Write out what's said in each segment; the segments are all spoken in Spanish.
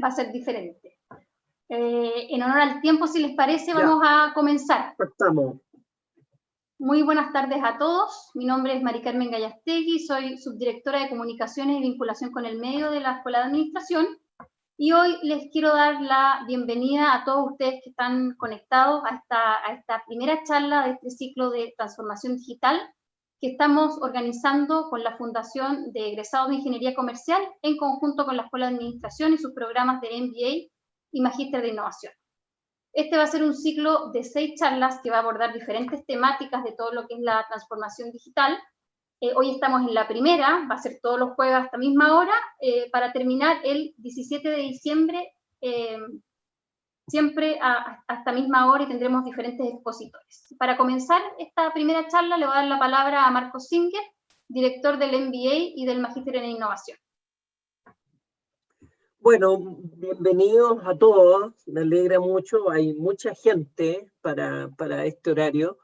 va a ser diferente. En honor al tiempo, si les parece, Ya. vamos a comenzar. Estamos. Muy buenas tardes a todos. Mi nombre es Mari Carmen Gallastegui, soy subdirectora de Comunicaciones y Vinculación con el Medio de la Escuela de Administración. Y hoy les quiero dar la bienvenida a todos ustedes que están conectados a esta primera charla de este ciclo de transformación digital que estamos organizando con la Fundación de Egresados de Ingeniería Comercial en conjunto con la Escuela de Administración y sus programas de MBA y Magíster de Innovación. Este va a ser un ciclo de 6 charlas que va a abordar diferentes temáticas de todo lo que es la transformación digital. Hoy estamos en la primera, va a ser todos los jueves a esta misma hora, para terminar el 17 de diciembre, siempre a esta misma hora, y tendremos diferentes expositores. Para comenzar esta primera charla le voy a dar la palabra a Marcos Singer, director del MBA y del Magíster en Innovación. Bueno, bienvenidos a todos, me alegra mucho, hay mucha gente para este horario.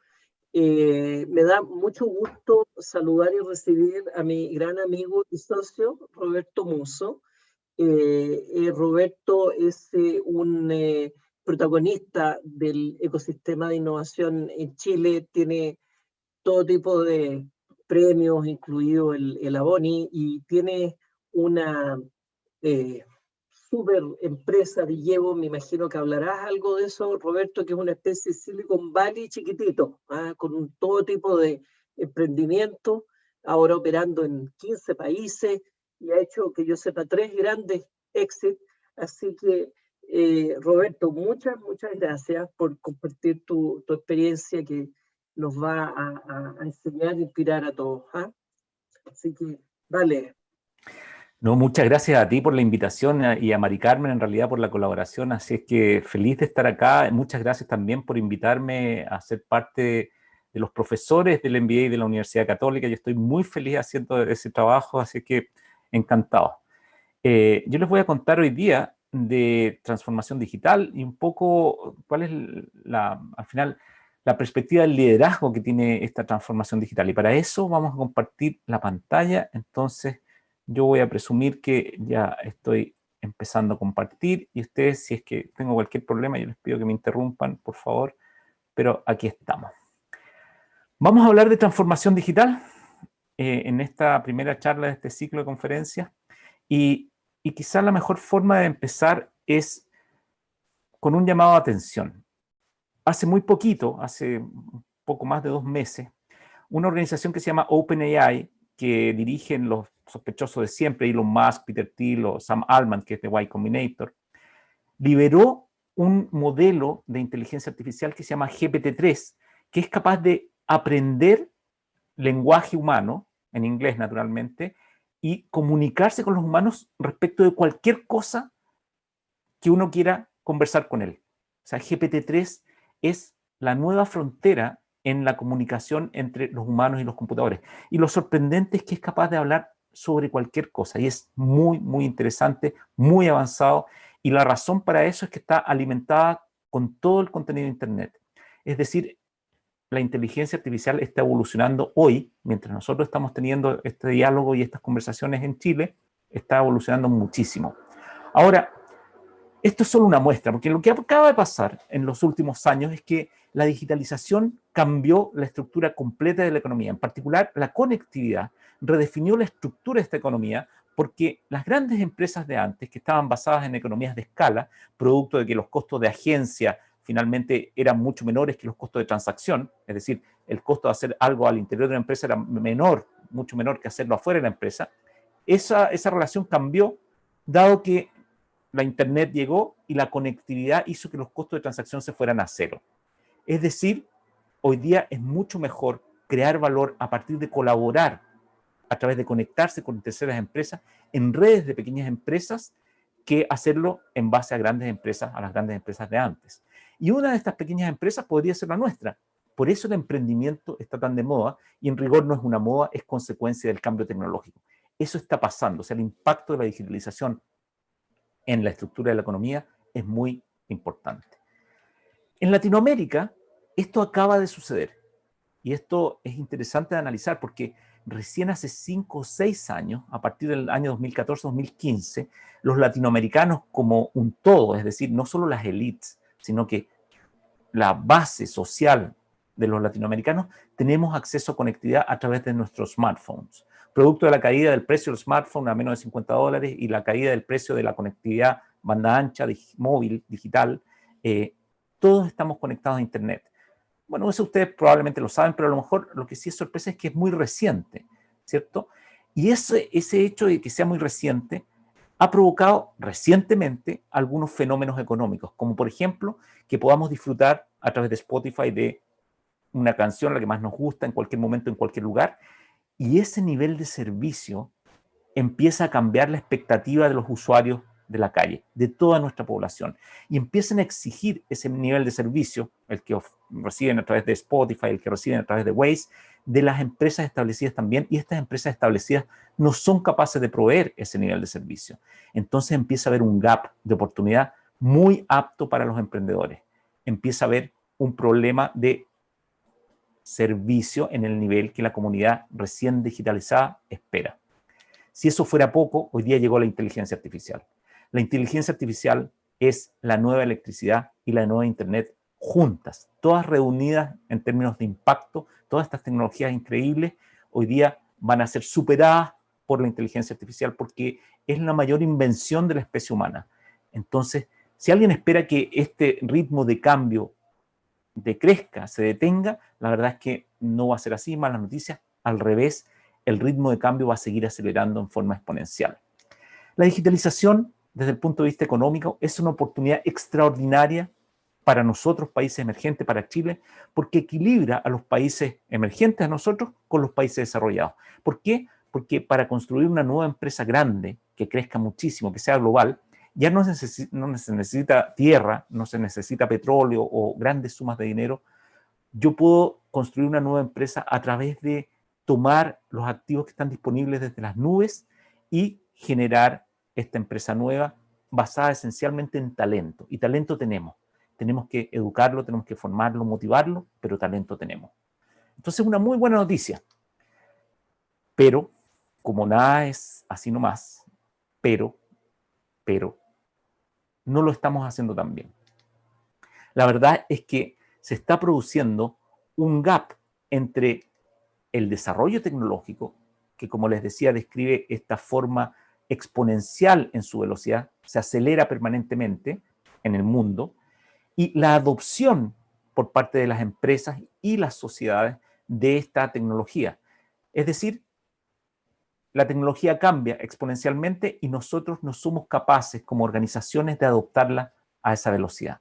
Me da mucho gusto saludar y recibir a mi gran amigo y socio, Roberto Mosso. Roberto es un protagonista del ecosistema de innovación en Chile, tiene todo tipo de premios, incluido el Aboni, y tiene una super empresa de Llevo. Me imagino que hablarás algo de eso, Roberto, que es una especie de Silicon Valley chiquitito, con todo tipo de emprendimiento, ahora operando en 15 países, y ha hecho, que yo sepa, 3 grandes exits. Así que, Roberto, muchas gracias por compartir tu experiencia, que nos va a enseñar e inspirar a todos. Así que, dale. No, muchas gracias a ti por la invitación y a Mari Carmen en realidad por la colaboración, así es que feliz de estar acá. Muchas gracias también por invitarme a ser parte de los profesores del MBA de la Universidad Católica. Yo estoy muy feliz haciendo ese trabajo, así que encantado. Yo les voy a contar hoy día de transformación digital y un poco cuál es al final la perspectiva del liderazgo que tiene esta transformación digital. Y para eso vamos a compartir la pantalla. Entonces, yo voy a presumir que ya estoy empezando a compartir, y ustedes, si es que tengo cualquier problema, yo les pido que me interrumpan, por favor, pero aquí estamos. Vamos a hablar de transformación digital en esta primera charla de este ciclo de conferencias, y quizás la mejor forma de empezar es con un llamado de atención. Hace muy poquito, hace un poco más de 2 meses, una organización que se llama OpenAI, que dirigen los sospechosos de siempre, Elon Musk, Peter Thiel o Sam Altman, que es de Y Combinator, liberó un modelo de inteligencia artificial que se llama GPT-3, que es capaz de aprender lenguaje humano, en inglés naturalmente, y comunicarse con los humanos respecto de cualquier cosa que uno quiera conversar con él. O sea, GPT-3 es la nueva frontera en la comunicación entre los humanos y los computadores. Y lo sorprendente es que es capaz de hablar sobre cualquier cosa, y es muy, muy interesante, muy avanzado, y la razón para eso es que está alimentada con todo el contenido de Internet. Es decir, la inteligencia artificial está evolucionando hoy, mientras nosotros estamos teniendo este diálogo y estas conversaciones en Chile, está evolucionando muchísimo. Ahora, esto es solo una muestra, porque lo que acaba de pasar en los últimos años es que la digitalización cambió la estructura completa de la economía. En particular, la conectividad redefinió la estructura de esta economía, porque las grandes empresas de antes, que estaban basadas en economías de escala, producto de que los costos de agencia finalmente eran mucho menores que los costos de transacción, es decir, el costo de hacer algo al interior de una empresa era menor, mucho menor que hacerlo afuera de la empresa, esa relación cambió, dado que la Internet llegó y la conectividad hizo que los costos de transacción se fueran a cero. Es decir, hoy día es mucho mejor crear valor a partir de colaborar a través de conectarse con terceras empresas en redes de pequeñas empresas, que hacerlo en base a grandes empresas, a las grandes empresas de antes. Y una de estas pequeñas empresas podría ser la nuestra. Por eso el emprendimiento está tan de moda, y en rigor no es una moda, es consecuencia del cambio tecnológico. Eso está pasando, o sea, el impacto de la digitalización en la estructura de la economía es muy importante. En Latinoamérica, esto acaba de suceder. Y esto es interesante de analizar, porque recién hace 5 o 6 años, a partir del año 2014-2015, los latinoamericanos como un todo, es decir, no solo las élites, sino que la base social de los latinoamericanos, tenemos acceso a conectividad a través de nuestros smartphones. Producto de la caída del precio del smartphone a menos de $50 y la caída del precio de la conectividad banda ancha, móvil, digital, todos estamos conectados a Internet. Bueno, eso ustedes probablemente lo saben, pero a lo mejor lo que sí es sorpresa es que es muy reciente, ¿cierto? Y ese hecho de que sea muy reciente ha provocado recientemente algunos fenómenos económicos, como por ejemplo que podamos disfrutar a través de Spotify de una canción, la que más nos gusta, en cualquier momento, en cualquier lugar, y ese nivel de servicio empieza a cambiar la expectativa de los usuarios de la calle, de toda nuestra población, y empiezan a exigir ese nivel de servicio, el que reciben a través de Spotify, el que reciben a través de Waze, de las empresas establecidas también, y estas empresas establecidas no son capaces de proveer ese nivel de servicio. Entonces empieza a haber un gap de oportunidad muy apto para los emprendedores. Empieza a haber un problema de servicio en el nivel que la comunidad recién digitalizada espera. Si eso fuera poco, hoy día llegó la inteligencia artificial. La inteligencia artificial es la nueva electricidad y la nueva Internet juntas, todas reunidas en términos de impacto. Todas estas tecnologías increíbles hoy día van a ser superadas por la inteligencia artificial porque es la mayor invención de la especie humana. Entonces, si alguien espera que este ritmo de cambio decrezca, se detenga, la verdad es que no va a ser así. Malas noticias, al revés, el ritmo de cambio va a seguir acelerando en forma exponencial. La digitalización, desde el punto de vista económico, es una oportunidad extraordinaria para nosotros, países emergentes, para Chile, porque equilibra a los países emergentes, a nosotros, con los países desarrollados. ¿Por qué? Porque para construir una nueva empresa grande, que crezca muchísimo, que sea global, ya no se necesita tierra, no se necesita petróleo o grandes sumas de dinero. Yo puedo construir una nueva empresa a través de tomar los activos que están disponibles desde las nubes y generar esta empresa nueva basada esencialmente en talento. Y talento tenemos. Tenemos que educarlo, tenemos que formarlo, motivarlo, pero talento tenemos. Entonces, una muy buena noticia. Pero, como nada es así nomás, pero, no lo estamos haciendo tan bien. La verdad es que se está produciendo un gap entre el desarrollo tecnológico, que como les decía, describe esta forma exponencial en su velocidad, se acelera permanentemente en el mundo, y la adopción por parte de las empresas y las sociedades de esta tecnología. Es decir, la tecnología cambia exponencialmente y nosotros no somos capaces como organizaciones de adoptarla a esa velocidad.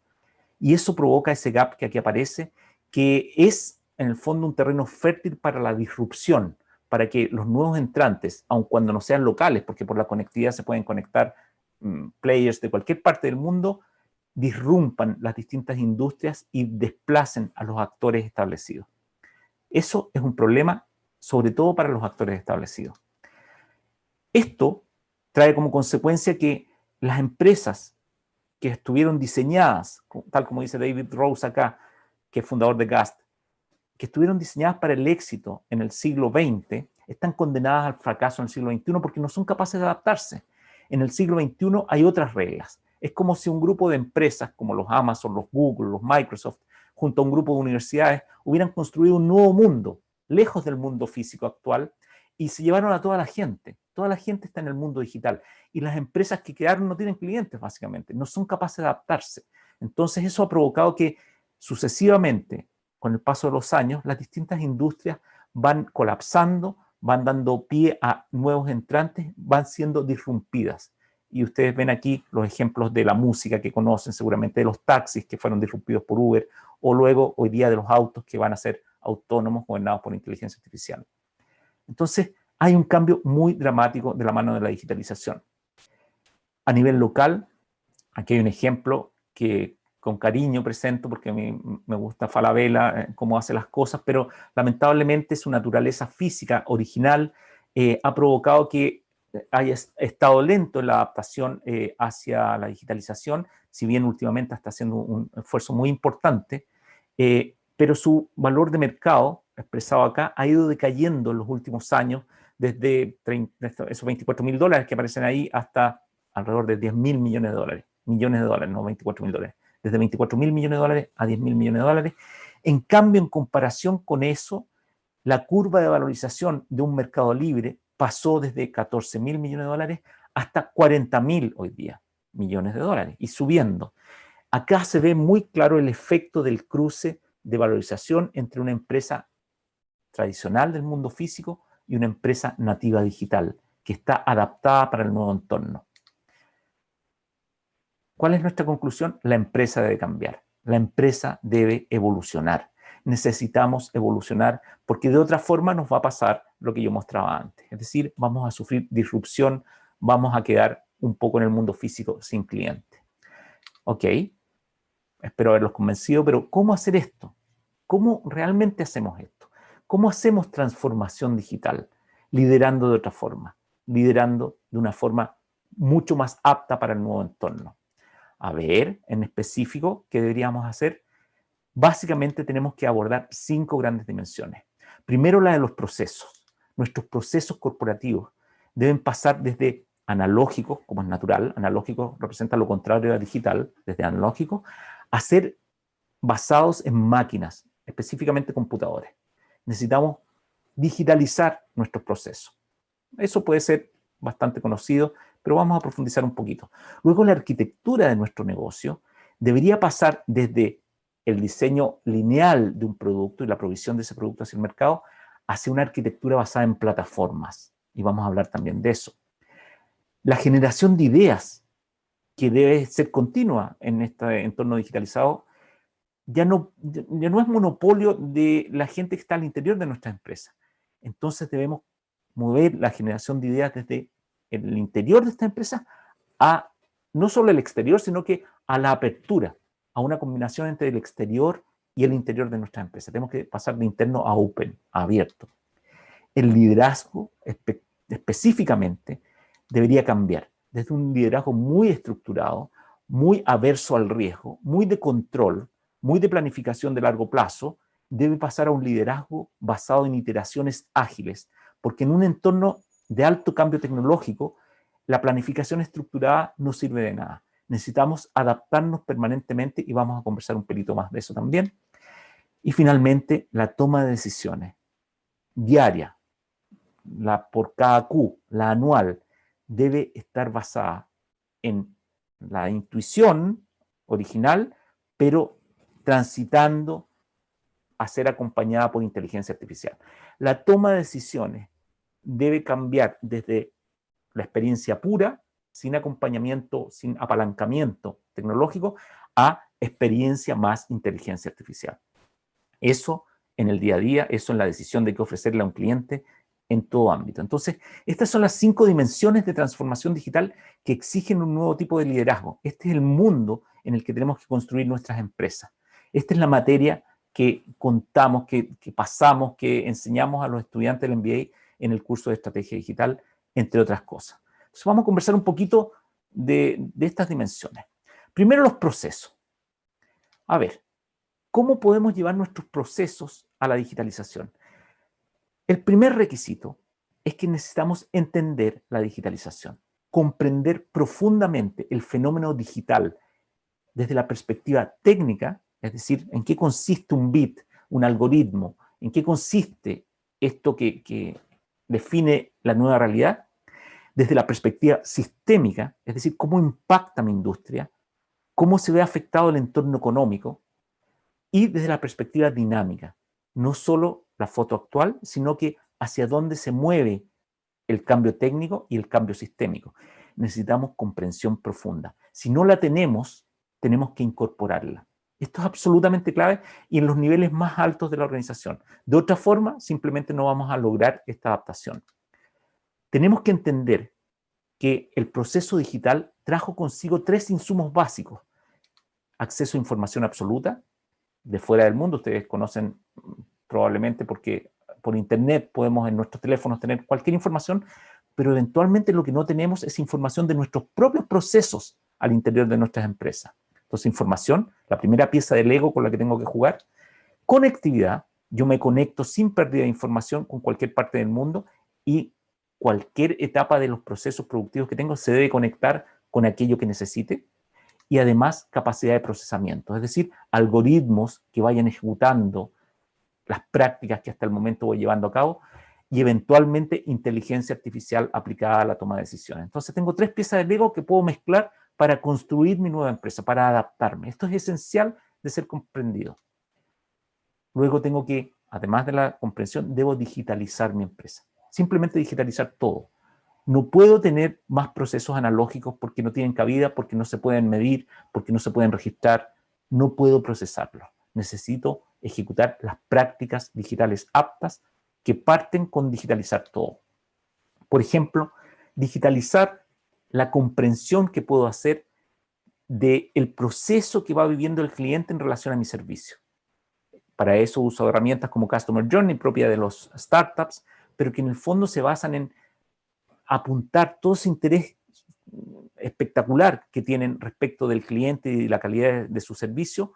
Y eso provoca ese gap que aquí aparece, que es en el fondo un terreno fértil para la disrupción, para que los nuevos entrantes, aun cuando no sean locales, porque por la conectividad se pueden conectar players de cualquier parte del mundo, disrumpan las distintas industrias y desplacen a los actores establecidos. Eso es un problema, sobre todo para los actores establecidos. Esto trae como consecuencia que las empresas que estuvieron diseñadas, tal como dice David Rose acá, que es fundador de Gast, que estuvieron diseñadas para el éxito en el siglo XX, están condenadas al fracaso en el siglo XXI porque no son capaces de adaptarse. En el siglo XXI hay otras reglas. Es como si un grupo de empresas como los Amazon, los Google, los Microsoft, junto a un grupo de universidades, hubieran construido un nuevo mundo, lejos del mundo físico actual, y se llevaron a toda la gente. Toda la gente está en el mundo digital. Y las empresas que quedaron no tienen clientes, básicamente. No son capaces de adaptarse. Entonces, eso ha provocado que sucesivamente, con el paso de los años, las distintas industrias van colapsando, van dando pie a nuevos entrantes, van siendo disrumpidas. Y ustedes ven aquí los ejemplos de la música que conocen seguramente, de los taxis que fueron disrumpidos por Uber, o luego hoy día de los autos que van a ser autónomos gobernados por inteligencia artificial. Entonces, hay un cambio muy dramático de la mano de la digitalización. A nivel local, aquí hay un ejemplo que con cariño presento porque a mí me gusta Falabella, cómo hace las cosas, pero lamentablemente su naturaleza física original ha provocado que haya estado lento en la adaptación hacia la digitalización, si bien últimamente está haciendo un esfuerzo muy importante, pero su valor de mercado expresado acá, ha ido decayendo en los últimos años, desde esos $24.000 que aparecen ahí hasta alrededor de $10.000 millones de dólares. Millones de dólares, no $24.000. Desde $24.000 millones de dólares a $10.000 millones de dólares. En cambio, en comparación con eso, la curva de valorización de un mercado libre pasó desde $14.000 millones de dólares hasta $40.000 hoy día millones de dólares y subiendo. Acá se ve muy claro el efecto del cruce de valorización entre una empresa tradicional del mundo físico y una empresa nativa digital que está adaptada para el nuevo entorno. ¿Cuál es nuestra conclusión? La empresa debe cambiar. La empresa debe evolucionar. Necesitamos evolucionar porque de otra forma nos va a pasar lo que yo mostraba antes. Es decir, vamos a sufrir disrupción, vamos a quedar un poco en el mundo físico sin cliente. Ok, espero haberlos convencido, pero ¿cómo hacer esto? ¿Cómo realmente hacemos esto? ¿Cómo hacemos transformación digital? Liderando de otra forma, liderando de una forma mucho más apta para el nuevo entorno. A ver, en específico, ¿qué deberíamos hacer? Básicamente tenemos que abordar 5 grandes dimensiones. Primero, la de los procesos. Nuestros procesos corporativos deben pasar desde analógicos, como es natural, analógico representa lo contrario a digital, desde analógico, a ser basados en máquinas, específicamente computadores. Necesitamos digitalizar nuestros procesos. Eso puede ser bastante conocido, pero vamos a profundizar un poquito. Luego, la arquitectura de nuestro negocio debería pasar desde el diseño lineal de un producto y la provisión de ese producto hacia el mercado hacia una arquitectura basada en plataformas. Y vamos a hablar también de eso. La generación de ideas, que debe ser continua en este entorno digitalizado, ya no es monopolio de la gente que está al interior de nuestra empresa. Entonces debemos mover la generación de ideas desde el interior de esta empresa a no solo el exterior, sino que a la apertura, a una combinación entre el exterior y el interior de nuestra empresa. Tenemos que pasar de interno a open, a abierto. El liderazgo específicamente debería cambiar desde un liderazgo muy estructurado, muy averso al riesgo, muy de control, muy de planificación de largo plazo, debe pasar a un liderazgo basado en iteraciones ágiles, porque en un entorno de alto cambio tecnológico, la planificación estructurada no sirve de nada. Necesitamos adaptarnos permanentemente y vamos a conversar un pelito más de eso también. Y finalmente, la toma de decisiones diaria, la por cada Q, la anual, debe estar basada en la intuición original, pero transitando a ser acompañada por inteligencia artificial. La toma de decisiones debe cambiar desde la experiencia pura, sin acompañamiento, sin apalancamiento tecnológico, a experiencia más inteligencia artificial. Eso en el día a día, eso en la decisión de qué ofrecerle a un cliente en todo ámbito. Entonces, estas son las 5 dimensiones de transformación digital que exigen un nuevo tipo de liderazgo. Este es el mundo en el que tenemos que construir nuestras empresas. Esta es la materia que contamos, que pasamos, que enseñamos a los estudiantes del MBA en el curso de estrategia digital, entre otras cosas. Entonces, vamos a conversar un poquito de estas dimensiones. Primero, los procesos. A ver, ¿cómo podemos llevar nuestros procesos a la digitalización? El primer requisito es que necesitamos entender la digitalización, comprender profundamente el fenómeno digital desde la perspectiva técnica, es decir, en qué consiste un bit, un algoritmo, en qué consiste esto que define la nueva realidad, desde la perspectiva sistémica, es decir, cómo impacta mi industria, cómo se ve afectado el entorno económico, y desde la perspectiva dinámica, no solo la foto actual, sino que hacia dónde se mueve el cambio técnico y el cambio sistémico. Necesitamos comprensión profunda. Si no la tenemos, tenemos que incorporarla. Esto es absolutamente clave y en los niveles más altos de la organización. De otra forma, simplemente no vamos a lograr esta adaptación. Tenemos que entender que el proceso digital trajo consigo 3 insumos básicos. Acceso a información absoluta, de fuera del mundo. Ustedes conocen probablemente porque por internet podemos en nuestros teléfonos tener cualquier información, pero eventualmente lo que no tenemos es información de nuestros propios procesos al interior de nuestras empresas. Entonces, información, la primera pieza del Lego con la que tengo que jugar. Conectividad, Yo me conecto sin pérdida de información con cualquier parte del mundo y cualquier etapa de los procesos productivos que tengo se debe conectar con aquello que necesite. Y además capacidad de procesamiento, es decir, algoritmos que vayan ejecutando las prácticas que hasta el momento voy llevando a cabo y eventualmente inteligencia artificial aplicada a la toma de decisiones. Entonces tengo 3 piezas de Lego que puedo mezclar para construir mi nueva empresa, para adaptarme. Esto es esencial de ser comprendido. Luego tengo que, además de la comprensión, debo digitalizar mi empresa. Simplemente digitalizar todo. No puedo tener más procesos analógicos porque no tienen cabida, porque no se pueden medir, porque no se pueden registrar. No puedo procesarlos. Necesito ejecutar las prácticas digitales aptas que parten con digitalizar todo. Por ejemplo, digitalizar la comprensión que puedo hacer del proceso que va viviendo el cliente en relación a mi servicio. Para eso uso herramientas como Customer Journey, propia de los startups, pero que en el fondo se basan en apuntar todo ese interés espectacular que tienen respecto del cliente y la calidad de su servicio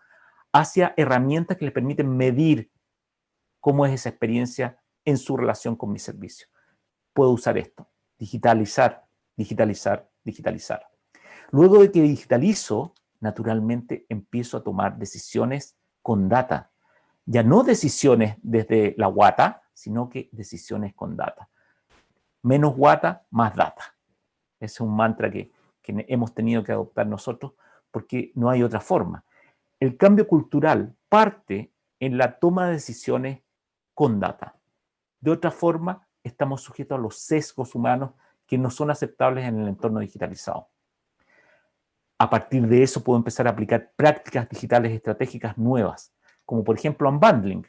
hacia herramientas que les permiten medir cómo es esa experiencia en su relación con mi servicio. Puedo usar esto, digitalizar, digitalizar, digitalizar. Luego de que digitalizo, naturalmente empiezo a tomar decisiones con data. Ya no decisiones desde la guata, sino que decisiones con data. Menos guata, más data. Ese es un mantra que hemos tenido que adoptar nosotros porque no hay otra forma. El cambio cultural parte en la toma de decisiones con data. De otra forma, estamos sujetos a los sesgos humanos que no son aceptables en el entorno digitalizado. A partir de eso puedo empezar a aplicar prácticas digitales estratégicas nuevas, como por ejemplo unbundling,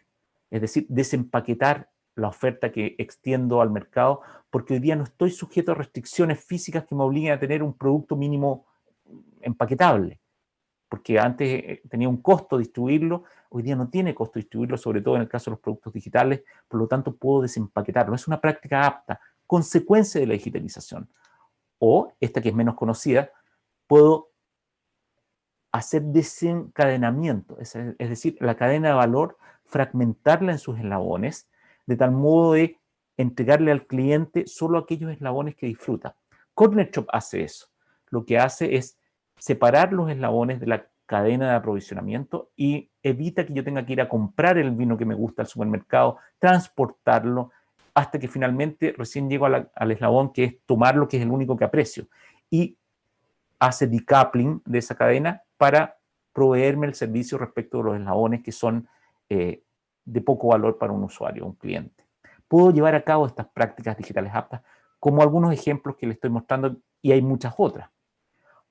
es decir, desempaquetar la oferta que extiendo al mercado, porque hoy día no estoy sujeto a restricciones físicas que me obliguen a tener un producto mínimo empaquetable, porque antes tenía un costo distribuirlo, hoy día no tiene costo distribuirlo, sobre todo en el caso de los productos digitales, por lo tanto puedo desempaquetarlo. Es una práctica apta, consecuencia de la digitalización. O, esta que es menos conocida, puedo hacer desencadenamiento, es decir, la cadena de valor, fragmentarla en sus eslabones, de tal modo de entregarle al cliente solo aquellos eslabones que disfruta. Corner Shop hace eso. Lo que hace es separar los eslabones de la cadena de aprovisionamiento y evita que yo tenga que ir a comprar el vino que me gusta al supermercado, transportarlo, hasta que finalmente recién llego al eslabón que es tomar lo que es el único que aprecio. Y hace decoupling de esa cadena para proveerme el servicio respecto de los eslabones que son de poco valor para un usuario, un cliente. Puedo llevar a cabo estas prácticas digitales aptas como algunos ejemplos que les estoy mostrando y hay muchas otras.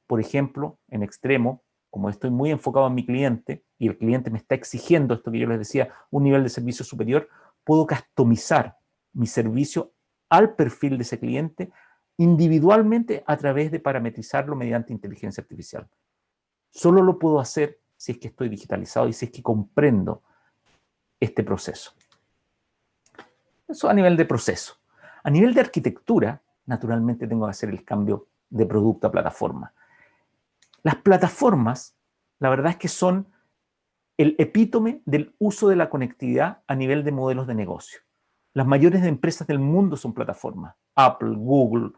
Por ejemplo, en extremo, como estoy muy enfocado en mi cliente y el cliente me está exigiendo esto que yo les decía, un nivel de servicio superior, puedo customizar mi servicio al perfil de ese cliente individualmente a través de parametrizarlo mediante inteligencia artificial. Solo lo puedo hacer si es que estoy digitalizado y si es que comprendo este proceso. Eso a nivel de proceso. A nivel de arquitectura, naturalmente tengo que hacer el cambio de producto a plataforma. Las plataformas, la verdad es que son el epítome del uso de la conectividad a nivel de modelos de negocio. Las mayores empresas del mundo son plataformas. Apple, Google,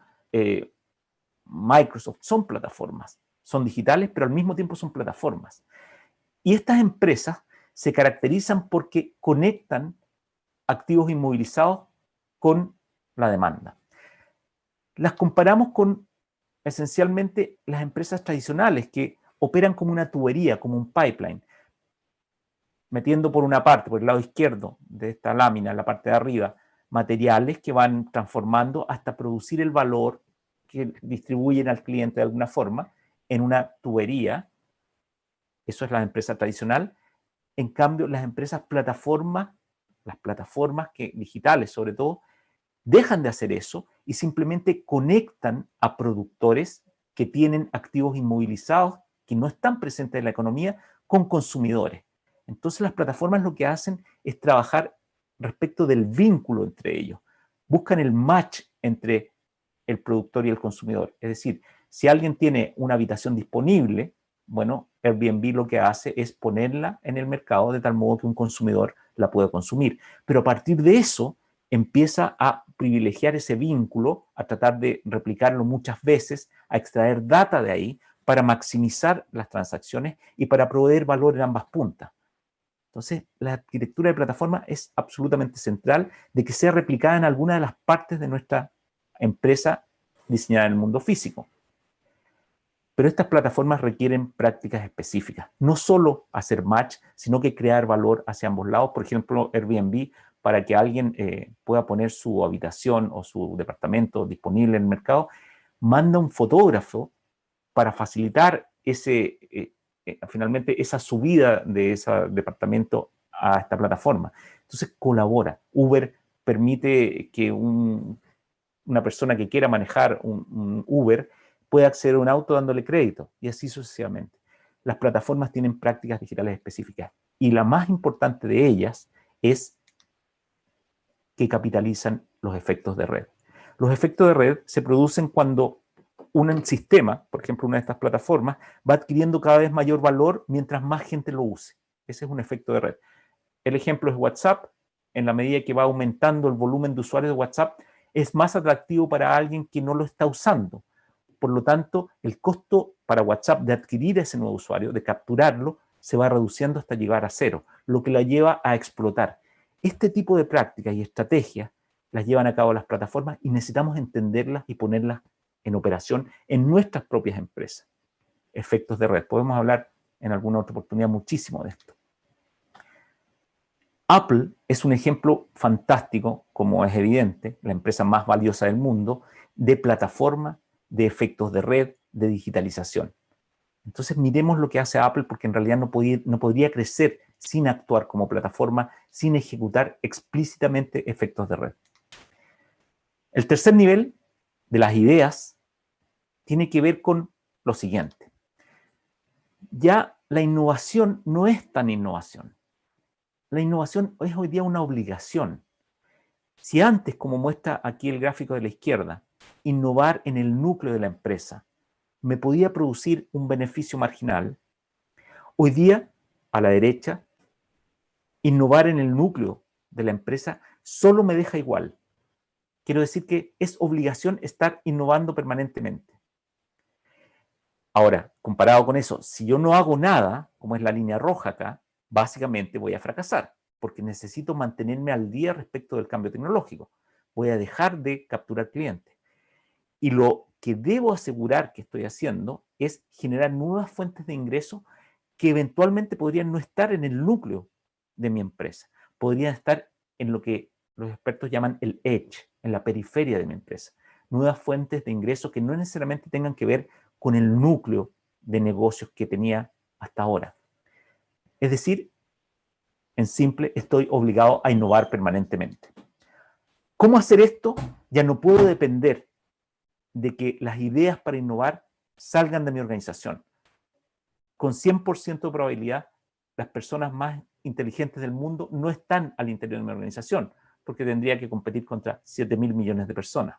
Microsoft son plataformas. Son digitales, pero al mismo tiempo son plataformas. Y estas empresas se caracterizan porque conectan activos inmovilizados con la demanda. Las comparamos con esencialmente las empresas tradicionales que operan como una tubería, como un pipeline, metiendo por una parte, por el lado izquierdo de esta lámina, en la parte de arriba, materiales que van transformando hasta producir el valor que distribuyen al cliente de alguna forma en una tubería. Eso es la empresa tradicional. En cambio, las empresas plataformas, las plataformas digitales sobre todo, dejan de hacer eso y simplemente conectan a productores que tienen activos inmovilizados que no están presentes en la economía con consumidores. Entonces las plataformas lo que hacen es trabajar respecto del vínculo entre ellos. Buscan el match entre el productor y el consumidor. Es decir, si alguien tiene una habitación disponible Bueno, Airbnb lo que hace es ponerla en el mercado de tal modo que un consumidor la pueda consumir. Pero a partir de eso empieza a privilegiar ese vínculo, a tratar de replicarlo muchas veces, a extraer data de ahí para maximizar las transacciones y para proveer valor en ambas puntas. Entonces, la arquitectura de plataforma es absolutamente central de que sea replicada en alguna de las partes de nuestra empresa diseñada en el mundo físico. Pero estas plataformas requieren prácticas específicas. No solo hacer match, sino que crear valor hacia ambos lados. Por ejemplo, Airbnb, para que alguien pueda poner su habitación o su departamento disponible en el mercado, manda un fotógrafo para facilitar finalmente esa subida de ese departamento a esta plataforma. Entonces colabora. Uber permite que una persona que quiera manejar un Uber pueda acceder a un auto dándole crédito y así sucesivamente. Las plataformas tienen prácticas digitales específicas y la más importante de ellas es que capitalizan los efectos de red. Los efectos de red se producen cuando un sistema, por ejemplo, una de estas plataformas, va adquiriendo cada vez mayor valor mientras más gente lo use. Ese es un efecto de red. El ejemplo es WhatsApp. En la medida que va aumentando el volumen de usuarios de WhatsApp, es más atractivo para alguien que no lo está usando. Por lo tanto, el costo para WhatsApp de adquirir ese nuevo usuario, de capturarlo, se va reduciendo hasta llegar a cero, lo que la lleva a explotar. Este tipo de prácticas y estrategias las llevan a cabo las plataformas y necesitamos entenderlas y ponerlas en operación en nuestras propias empresas. Efectos de red. Podemos hablar en alguna otra oportunidad muchísimo de esto. Apple es un ejemplo fantástico, como es evidente, la empresa más valiosa del mundo, de plataforma, de efectos de red, de digitalización. Entonces miremos lo que hace Apple, porque en realidad no podría crecer sin actuar como plataforma, sin ejecutar explícitamente efectos de red. El tercer nivel de las ideas tiene que ver con lo siguiente. Ya la innovación no es tan innovación. La innovación es hoy día una obligación. Si antes, como muestra aquí el gráfico de la izquierda, innovar en el núcleo de la empresa me podía producir un beneficio marginal, hoy día, a la derecha, innovar en el núcleo de la empresa solo me deja igual. Quiero decir que es obligación estar innovando permanentemente. Ahora, comparado con eso, si yo no hago nada, como es la línea roja acá, básicamente voy a fracasar, porque necesito mantenerme al día respecto del cambio tecnológico. Voy a dejar de capturar clientes. Y lo que debo asegurar que estoy haciendo es generar nuevas fuentes de ingreso que eventualmente podrían no estar en el núcleo de mi empresa. Podrían estar en lo que los expertos llaman el edge, en la periferia de mi empresa. Nuevas fuentes de ingreso que no necesariamente tengan que ver con el núcleo de negocios que tenía hasta ahora. Es decir, en simple, estoy obligado a innovar permanentemente. ¿Cómo hacer esto? Ya no puedo depender de que las ideas para innovar salgan de mi organización. Con 100% de probabilidad, las personas más inteligentes del mundo no están al interior de mi organización, porque tendría que competir contra 7.000 millones de personas.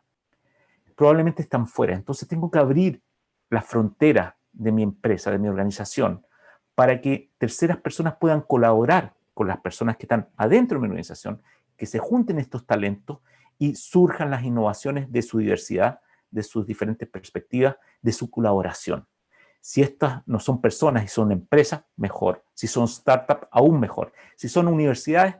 Probablemente están fuera. Entonces tengo que abrir las fronteras de mi empresa, de mi organización, para que terceras personas puedan colaborar con las personas que están adentro de mi organización, que se junten estos talentos y surjan las innovaciones de su diversidad, de sus diferentes perspectivas, de su colaboración. Si estas no son personas y son empresas, mejor. Si son startups, aún mejor. Si son universidades,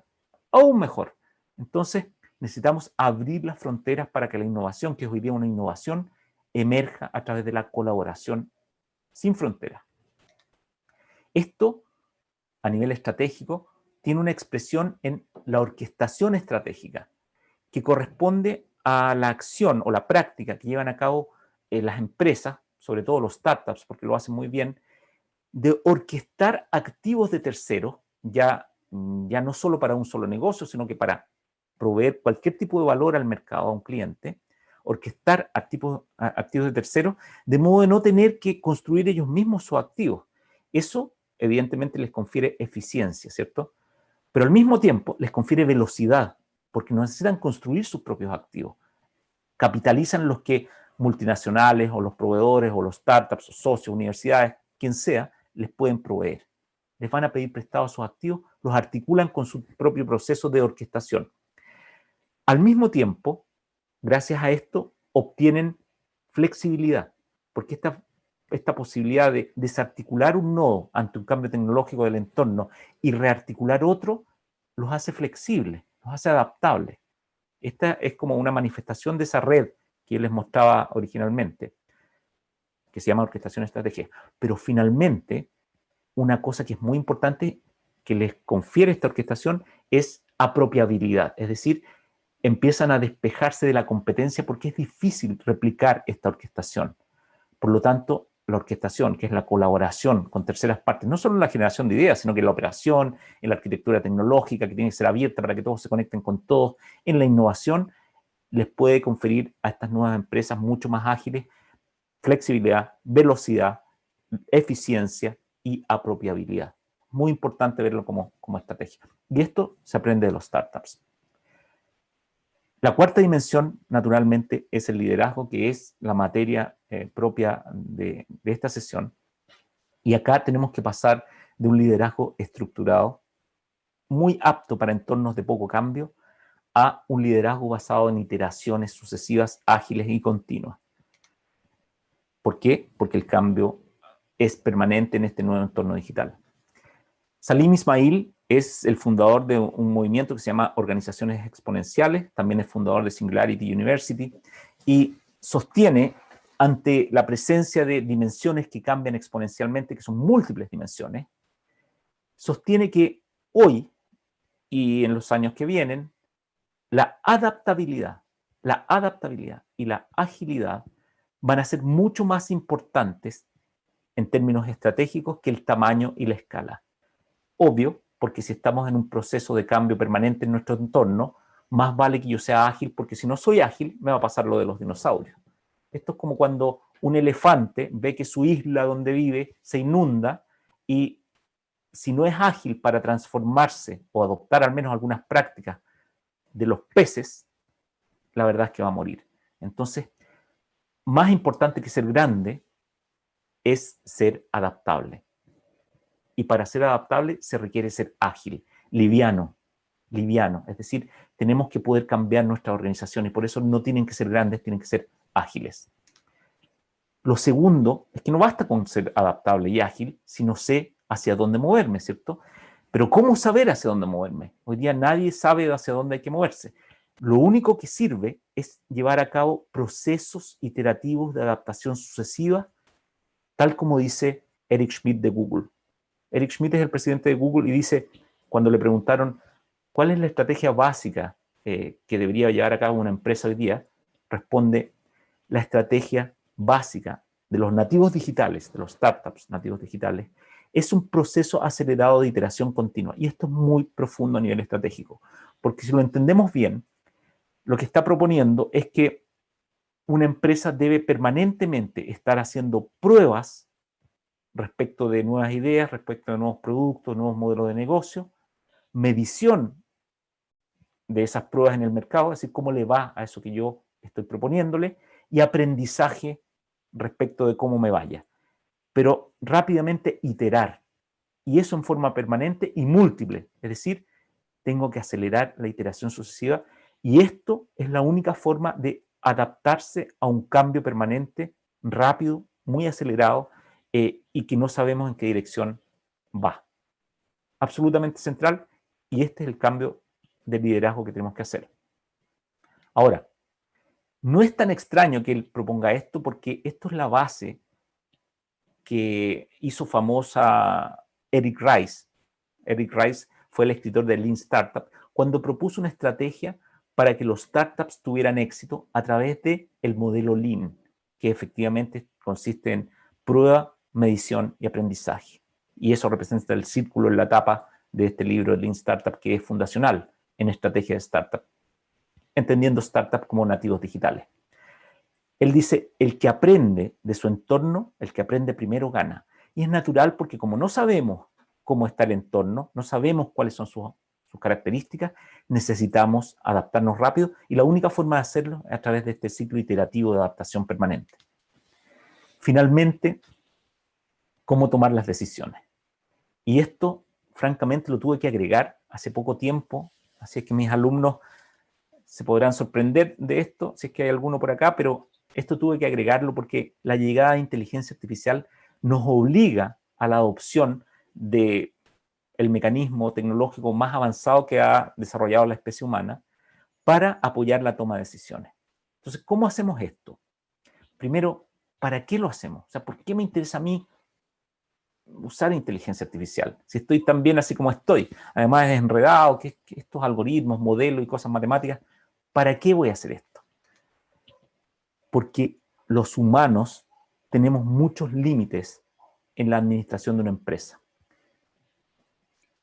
aún mejor. Entonces, necesitamos abrir las fronteras para que la innovación, que es hoy día una innovación, emerja a través de la colaboración sin fronteras. Esto, a nivel estratégico, tiene una expresión en la orquestación estratégica, que corresponde a la acción o la práctica que llevan a cabo las empresas, sobre todo los startups, porque lo hacen muy bien, de orquestar activos de terceros, ya no solo para un solo negocio, sino que para proveer cualquier tipo de valor al mercado, a un cliente, orquestar activos de terceros, de modo de no tener que construir ellos mismos sus activos. Eso, evidentemente, les confiere eficiencia, ¿cierto? Pero al mismo tiempo les confiere velocidad, porque no necesitan construir sus propios activos. Capitalizan los que multinacionales o los proveedores o los startups o socios, universidades, quien sea, les pueden proveer. Les van a pedir prestados sus activos, los articulan con su propio proceso de orquestación. Al mismo tiempo, gracias a esto, obtienen flexibilidad, porque esta posibilidad de desarticular un nodo ante un cambio tecnológico del entorno y rearticular otro, los hace flexibles, los hace adaptables. Esta es como una manifestación de esa red que yo les mostraba originalmente, que se llama orquestación estratégica. Pero finalmente, una cosa que es muy importante que les confiere esta orquestación es apropiabilidad, es decir, empiezan a despejarse de la competencia porque es difícil replicar esta orquestación. Por lo tanto, la orquestación, que es la colaboración con terceras partes, no solo en la generación de ideas, sino que en la operación, en la arquitectura tecnológica, que tiene que ser abierta para que todos se conecten con todos, en la innovación, les puede conferir a estas nuevas empresas mucho más ágiles flexibilidad, velocidad, eficiencia y apropiabilidad. Muy importante verlo como estrategia. Y esto se aprende de los startups. La cuarta dimensión, naturalmente, es el liderazgo, que es la materia propia de esta sesión. Y acá tenemos que pasar de un liderazgo estructurado, muy apto para entornos de poco cambio, a un liderazgo basado en iteraciones sucesivas, ágiles y continuas. ¿Por qué? Porque el cambio es permanente en este nuevo entorno digital. Salim Ismail es el fundador de un movimiento que se llama Organizaciones Exponenciales, también es fundador de Singularity University, y sostiene, ante la presencia de dimensiones que cambian exponencialmente, que son múltiples dimensiones, sostiene que hoy y en los años que vienen, la adaptabilidad y la agilidad van a ser mucho más importantes en términos estratégicos que el tamaño y la escala. Obvio, porque si estamos en un proceso de cambio permanente en nuestro entorno, más vale que yo sea ágil, porque si no soy ágil, me va a pasar lo de los dinosaurios. Esto es como cuando un elefante ve que su isla donde vive se inunda y si no es ágil para transformarse o adoptar al menos algunas prácticas de los peces, la verdad es que va a morir. Entonces, más importante que ser grande es ser adaptable. Y para ser adaptable se requiere ser ágil, liviano. Es decir, tenemos que poder cambiar nuestra organización y por eso no tienen que ser grandes, tienen que ser ágiles. Lo segundo es que no basta con ser adaptable y ágil, sino sé hacia dónde moverme, ¿cierto? Pero ¿cómo saber hacia dónde moverme? Hoy día nadie sabe hacia dónde hay que moverse. Lo único que sirve es llevar a cabo procesos iterativos de adaptación sucesiva, tal como dice Eric Schmidt de Google. Eric Schmidt es el presidente de Google y dice, cuando le preguntaron cuál es la estrategia básica que debería llevar a cabo una empresa hoy día, responde, la estrategia básica de los nativos digitales, de los startups nativos digitales, es un proceso acelerado de iteración continua. Y esto es muy profundo a nivel estratégico, porque si lo entendemos bien, lo que está proponiendo es que una empresa debe permanentemente estar haciendo pruebas respecto de nuevas ideas, respecto de nuevos productos, nuevos modelos de negocio, medición de esas pruebas en el mercado, es decir, cómo le va a eso que yo estoy proponiéndole, y aprendizaje respecto de cómo me vaya. Pero rápidamente iterar, y eso en forma permanente y múltiple, es decir, tengo que acelerar la iteración sucesiva, y esto es la única forma de adaptarse a un cambio permanente, rápido, muy acelerado, y que no sabemos en qué dirección va. Absolutamente central, y este es el cambio de liderazgo que tenemos que hacer. Ahora, no es tan extraño que él proponga esto, porque esto es la base que hizo famosa Eric Rice. Eric Rice fue el escritor de Lean Startup, cuando propuso una estrategia para que los startups tuvieran éxito a través del modelo Lean, que efectivamente consiste en prueba, medición y aprendizaje. Y eso representa el círculo en la tapa de este libro de Lean Startup, que es fundacional en estrategia de startup, entendiendo startup como nativos digitales. Él dice, el que aprende de su entorno, el que aprende primero gana. Y es natural porque como no sabemos cómo está el entorno, no sabemos cuáles son sus características, necesitamos adaptarnos rápido y la única forma de hacerlo es a través de este ciclo iterativo de adaptación permanente. Finalmente, cómo tomar las decisiones. Y esto, francamente, lo tuve que agregar hace poco tiempo, así es que mis alumnos se podrán sorprender de esto, si es que hay alguno por acá, pero esto tuve que agregarlo porque la llegada de inteligencia artificial nos obliga a la adopción del mecanismo tecnológico más avanzado que ha desarrollado la especie humana para apoyar la toma de decisiones. Entonces, ¿cómo hacemos esto? Primero, ¿para qué lo hacemos? O sea, ¿por qué me interesa a mí usar inteligencia artificial? Si estoy tan bien así como estoy, además es enredado, que estos algoritmos, modelos y cosas matemáticas, ¿para qué voy a hacer esto? Porque los humanos tenemos muchos límites en la administración de una empresa.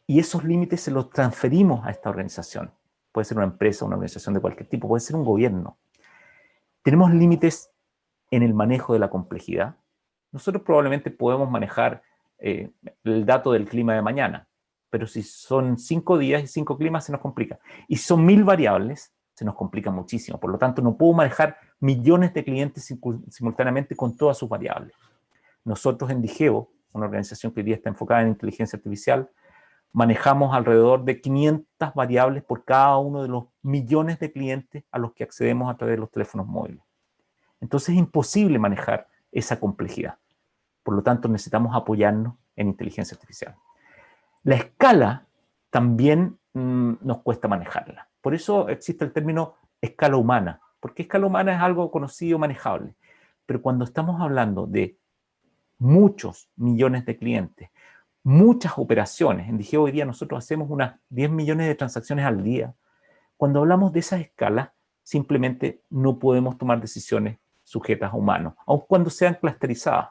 Y esos límites se los transferimos a esta organización. Puede ser una empresa, una organización de cualquier tipo, puede ser un gobierno. Tenemos límites en el manejo de la complejidad. Nosotros probablemente podemos manejar el dato del clima de mañana, pero si son 5 días y 5 climas se nos complica. Y si son 1000 variables, se nos complica muchísimo. Por lo tanto, no puedo manejar millones de clientes simultáneamente con todas sus variables. Nosotros en Digeo, una organización que hoy día está enfocada en inteligencia artificial, manejamos alrededor de 500 variables por cada uno de los millones de clientes a los que accedemos a través de los teléfonos móviles. Entonces es imposible manejar esa complejidad. Por lo tanto, necesitamos apoyarnos en inteligencia artificial. La escala también nos cuesta manejarla. Por eso existe el término escala humana, porque escala humana es algo conocido, manejable. Pero cuando estamos hablando de muchos millones de clientes, muchas operaciones, en Digeo hoy día nosotros hacemos unas 10 millones de transacciones al día. Cuando hablamos de esas escalas, simplemente no podemos tomar decisiones sujetas a humanos, aun cuando sean clusterizadas,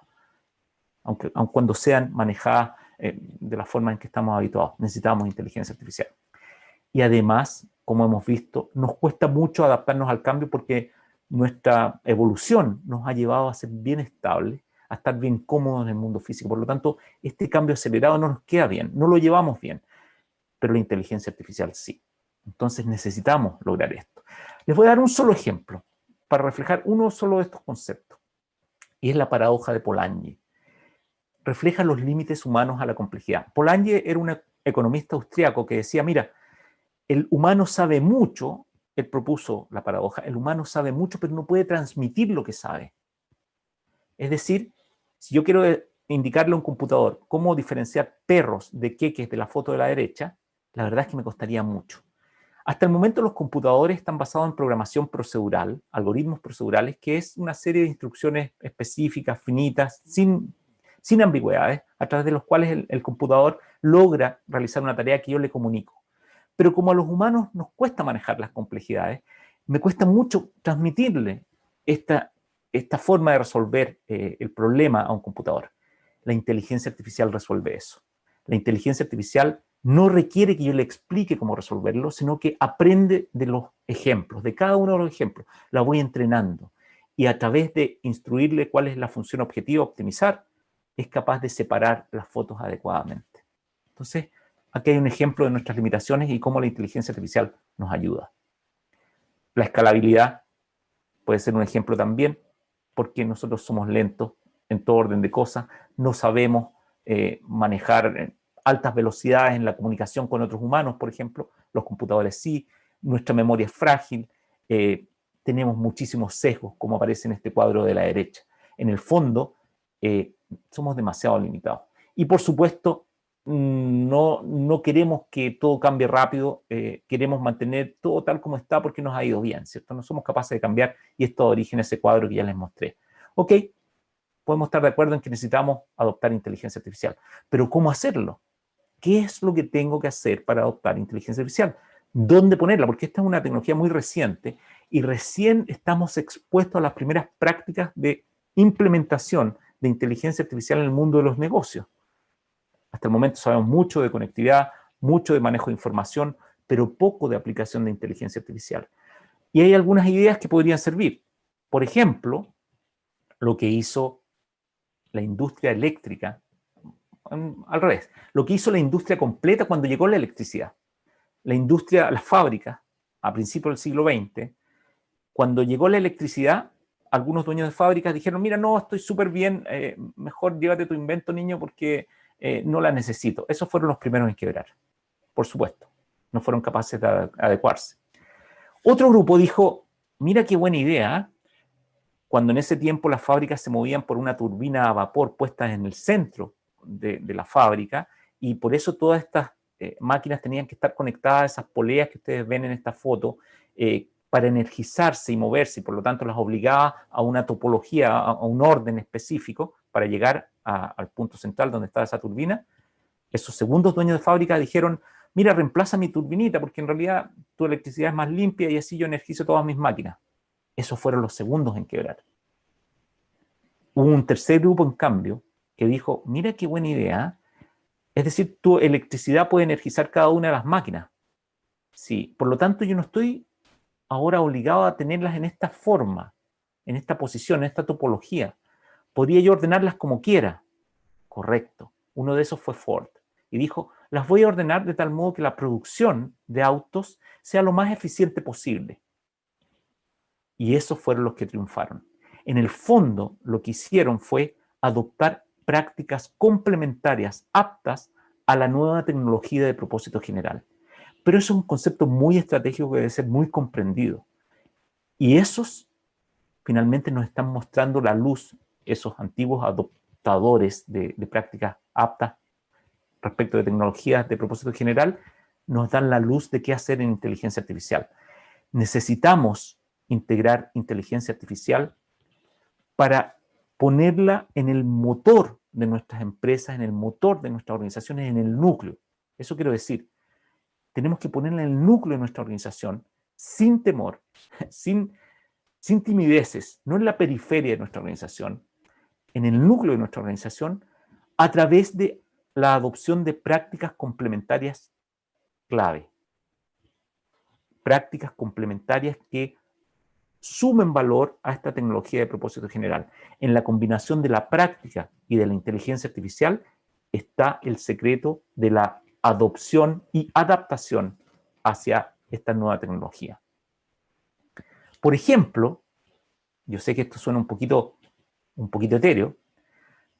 aun cuando sean manejadas de la forma en que estamos habituados. Necesitamos inteligencia artificial. Y además, como hemos visto, nos cuesta mucho adaptarnos al cambio porque nuestra evolución nos ha llevado a ser bien estables, a estar bien cómodos en el mundo físico. Por lo tanto, este cambio acelerado no nos queda bien, no lo llevamos bien, pero la inteligencia artificial sí. Entonces necesitamos lograr esto. Les voy a dar un solo ejemplo para reflejar uno solo de estos conceptos, y es la paradoja de Polanyi. Refleja los límites humanos a la complejidad. Polanyi era un economista austriaco que decía, mira, el humano sabe mucho, él propuso la paradoja, el humano sabe mucho, pero no puede transmitir lo que sabe. Es decir, si yo quiero indicarle a un computador cómo diferenciar perros de queques de la foto de la derecha, la verdad es que me costaría mucho. Hasta el momento los computadores están basados en programación procedural, algoritmos procedurales, que es una serie de instrucciones específicas, finitas, sin ambigüedades, a través de los cuales el computador logra realizar una tarea que yo le comunico. Pero como a los humanos nos cuesta manejar las complejidades, me cuesta mucho transmitirle esta forma de resolver el problema a un computador. La inteligencia artificial resuelve eso. La inteligencia artificial no requiere que yo le explique cómo resolverlo, sino que aprende de los ejemplos, de cada uno de los ejemplos. La voy entrenando. Y a través de instruirle cuál es la función objetiva, optimizar, es capaz de separar las fotos adecuadamente. Entonces, aquí hay un ejemplo de nuestras limitaciones y cómo la inteligencia artificial nos ayuda. La escalabilidad puede ser un ejemplo también, porque nosotros somos lentos en todo orden de cosas, no sabemos manejar altas velocidades en la comunicación con otros humanos, por ejemplo, los computadores sí, nuestra memoria es frágil, tenemos muchísimos sesgos, como aparece en este cuadro de la derecha. En el fondo, somos demasiado limitados. Y por supuesto, no queremos que todo cambie rápido, queremos mantener todo tal como está porque nos ha ido bien, ¿cierto? No somos capaces de cambiar y esto da origen a ese cuadro que ya les mostré. Ok, podemos estar de acuerdo en que necesitamos adoptar inteligencia artificial, pero ¿cómo hacerlo? ¿Qué es lo que tengo que hacer para adoptar inteligencia artificial? ¿Dónde ponerla? Porque esta es una tecnología muy reciente y recién estamos expuestos a las primeras prácticas de implementación de inteligencia artificial en el mundo de los negocios. Hasta el momento sabemos mucho de conectividad, mucho de manejo de información, pero poco de aplicación de inteligencia artificial. Y hay algunas ideas que podrían servir. Por ejemplo, lo que hizo la industria eléctrica, al revés, lo que hizo la industria completa cuando llegó la electricidad. La industria, las fábricas, a principios del siglo XX, cuando llegó la electricidad, algunos dueños de fábricas dijeron, mira, no, estoy súper bien, mejor llévate tu invento, niño, porque no la necesito. Esos fueron los primeros en quebrar, por supuesto. No fueron capaces de adecuarse. Otro grupo dijo, mira qué buena idea, cuando en ese tiempo las fábricas se movían por una turbina a vapor puesta en el centro de la fábrica, y por eso todas estas máquinas tenían que estar conectadas a esas poleas que ustedes ven en esta foto, para energizarse y moverse, y por lo tanto las obligaba a una topología, a un orden específico para llegar al punto central donde estaba esa turbina. Esos segundos dueños de fábrica dijeron, mira, reemplaza mi turbinita porque en realidad tu electricidad es más limpia y así yo energizo todas mis máquinas. Esos fueron los segundos en quebrar. Hubo un tercer grupo, en cambio, que dijo, mira qué buena idea, es decir, tu electricidad puede energizar cada una de las máquinas. Sí, por lo tanto yo no estoy ahora obligado a tenerlas en esta forma, en esta posición, en esta topología. Podría yo ordenarlas como quiera. Correcto. Uno de esos fue Ford. Y dijo, las voy a ordenar de tal modo que la producción de autos sea lo más eficiente posible. Y esos fueron los que triunfaron. En el fondo, lo que hicieron fue adoptar prácticas complementarias aptas a la nueva tecnología de propósito general. Pero eso es un concepto muy estratégico que debe ser muy comprendido. Y esos finalmente nos están mostrando la luz, esos antiguos adoptadores de prácticas aptas respecto de tecnologías de propósito general, nos dan la luz de qué hacer en inteligencia artificial. Necesitamos integrar inteligencia artificial para ponerla en el motor de nuestras empresas, en el motor de nuestras organizaciones, en el núcleo. Eso quiero decir, tenemos que ponerla en el núcleo de nuestra organización sin temor, sin timideces, no en la periferia de nuestra organización, en el núcleo de nuestra organización, a través de la adopción de prácticas complementarias clave. Prácticas complementarias que sumen valor a esta tecnología de propósito general. En la combinación de la práctica y de la inteligencia artificial está el secreto de la adopción y adaptación hacia esta nueva tecnología. Por ejemplo, yo sé que esto suena un poquito etéreo,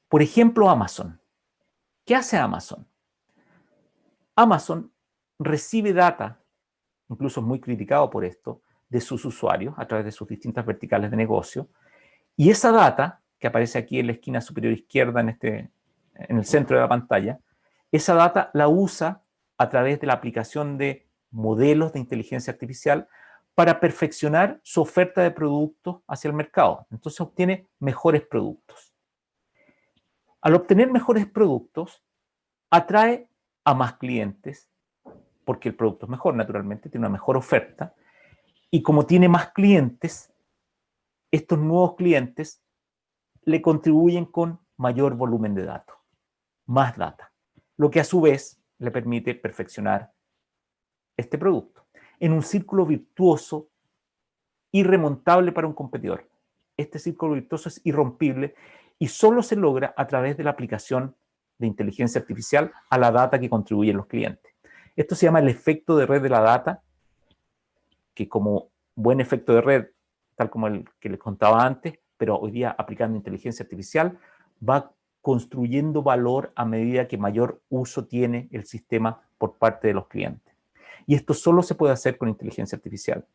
por ejemplo, Amazon. ¿Qué hace Amazon? Amazon recibe data, incluso es muy criticado por esto, de sus usuarios a través de sus distintas verticales de negocio, y esa data, que aparece aquí en la esquina superior izquierda en el centro de la pantalla, esa data la usa a través de la aplicación de modelos de inteligencia artificial para perfeccionar su oferta de productos hacia el mercado. Entonces obtiene mejores productos. Al obtener mejores productos, atrae a más clientes, porque el producto es mejor, naturalmente, tiene una mejor oferta, y como tiene más clientes, estos nuevos clientes le contribuyen con mayor volumen de datos, más data, lo que a su vez le permite perfeccionar este producto en un círculo virtuoso irremontable para un competidor. Este círculo virtuoso es irrompible y solo se logra a través de la aplicación de inteligencia artificial a la data que contribuyen los clientes. Esto se llama el efecto de red de la data, que como buen efecto de red, tal como el que les contaba antes, pero hoy día aplicando inteligencia artificial, va construyendo valor a medida que mayor uso tiene el sistema por parte de los clientes. Y esto solo se puede hacer con inteligencia artificial.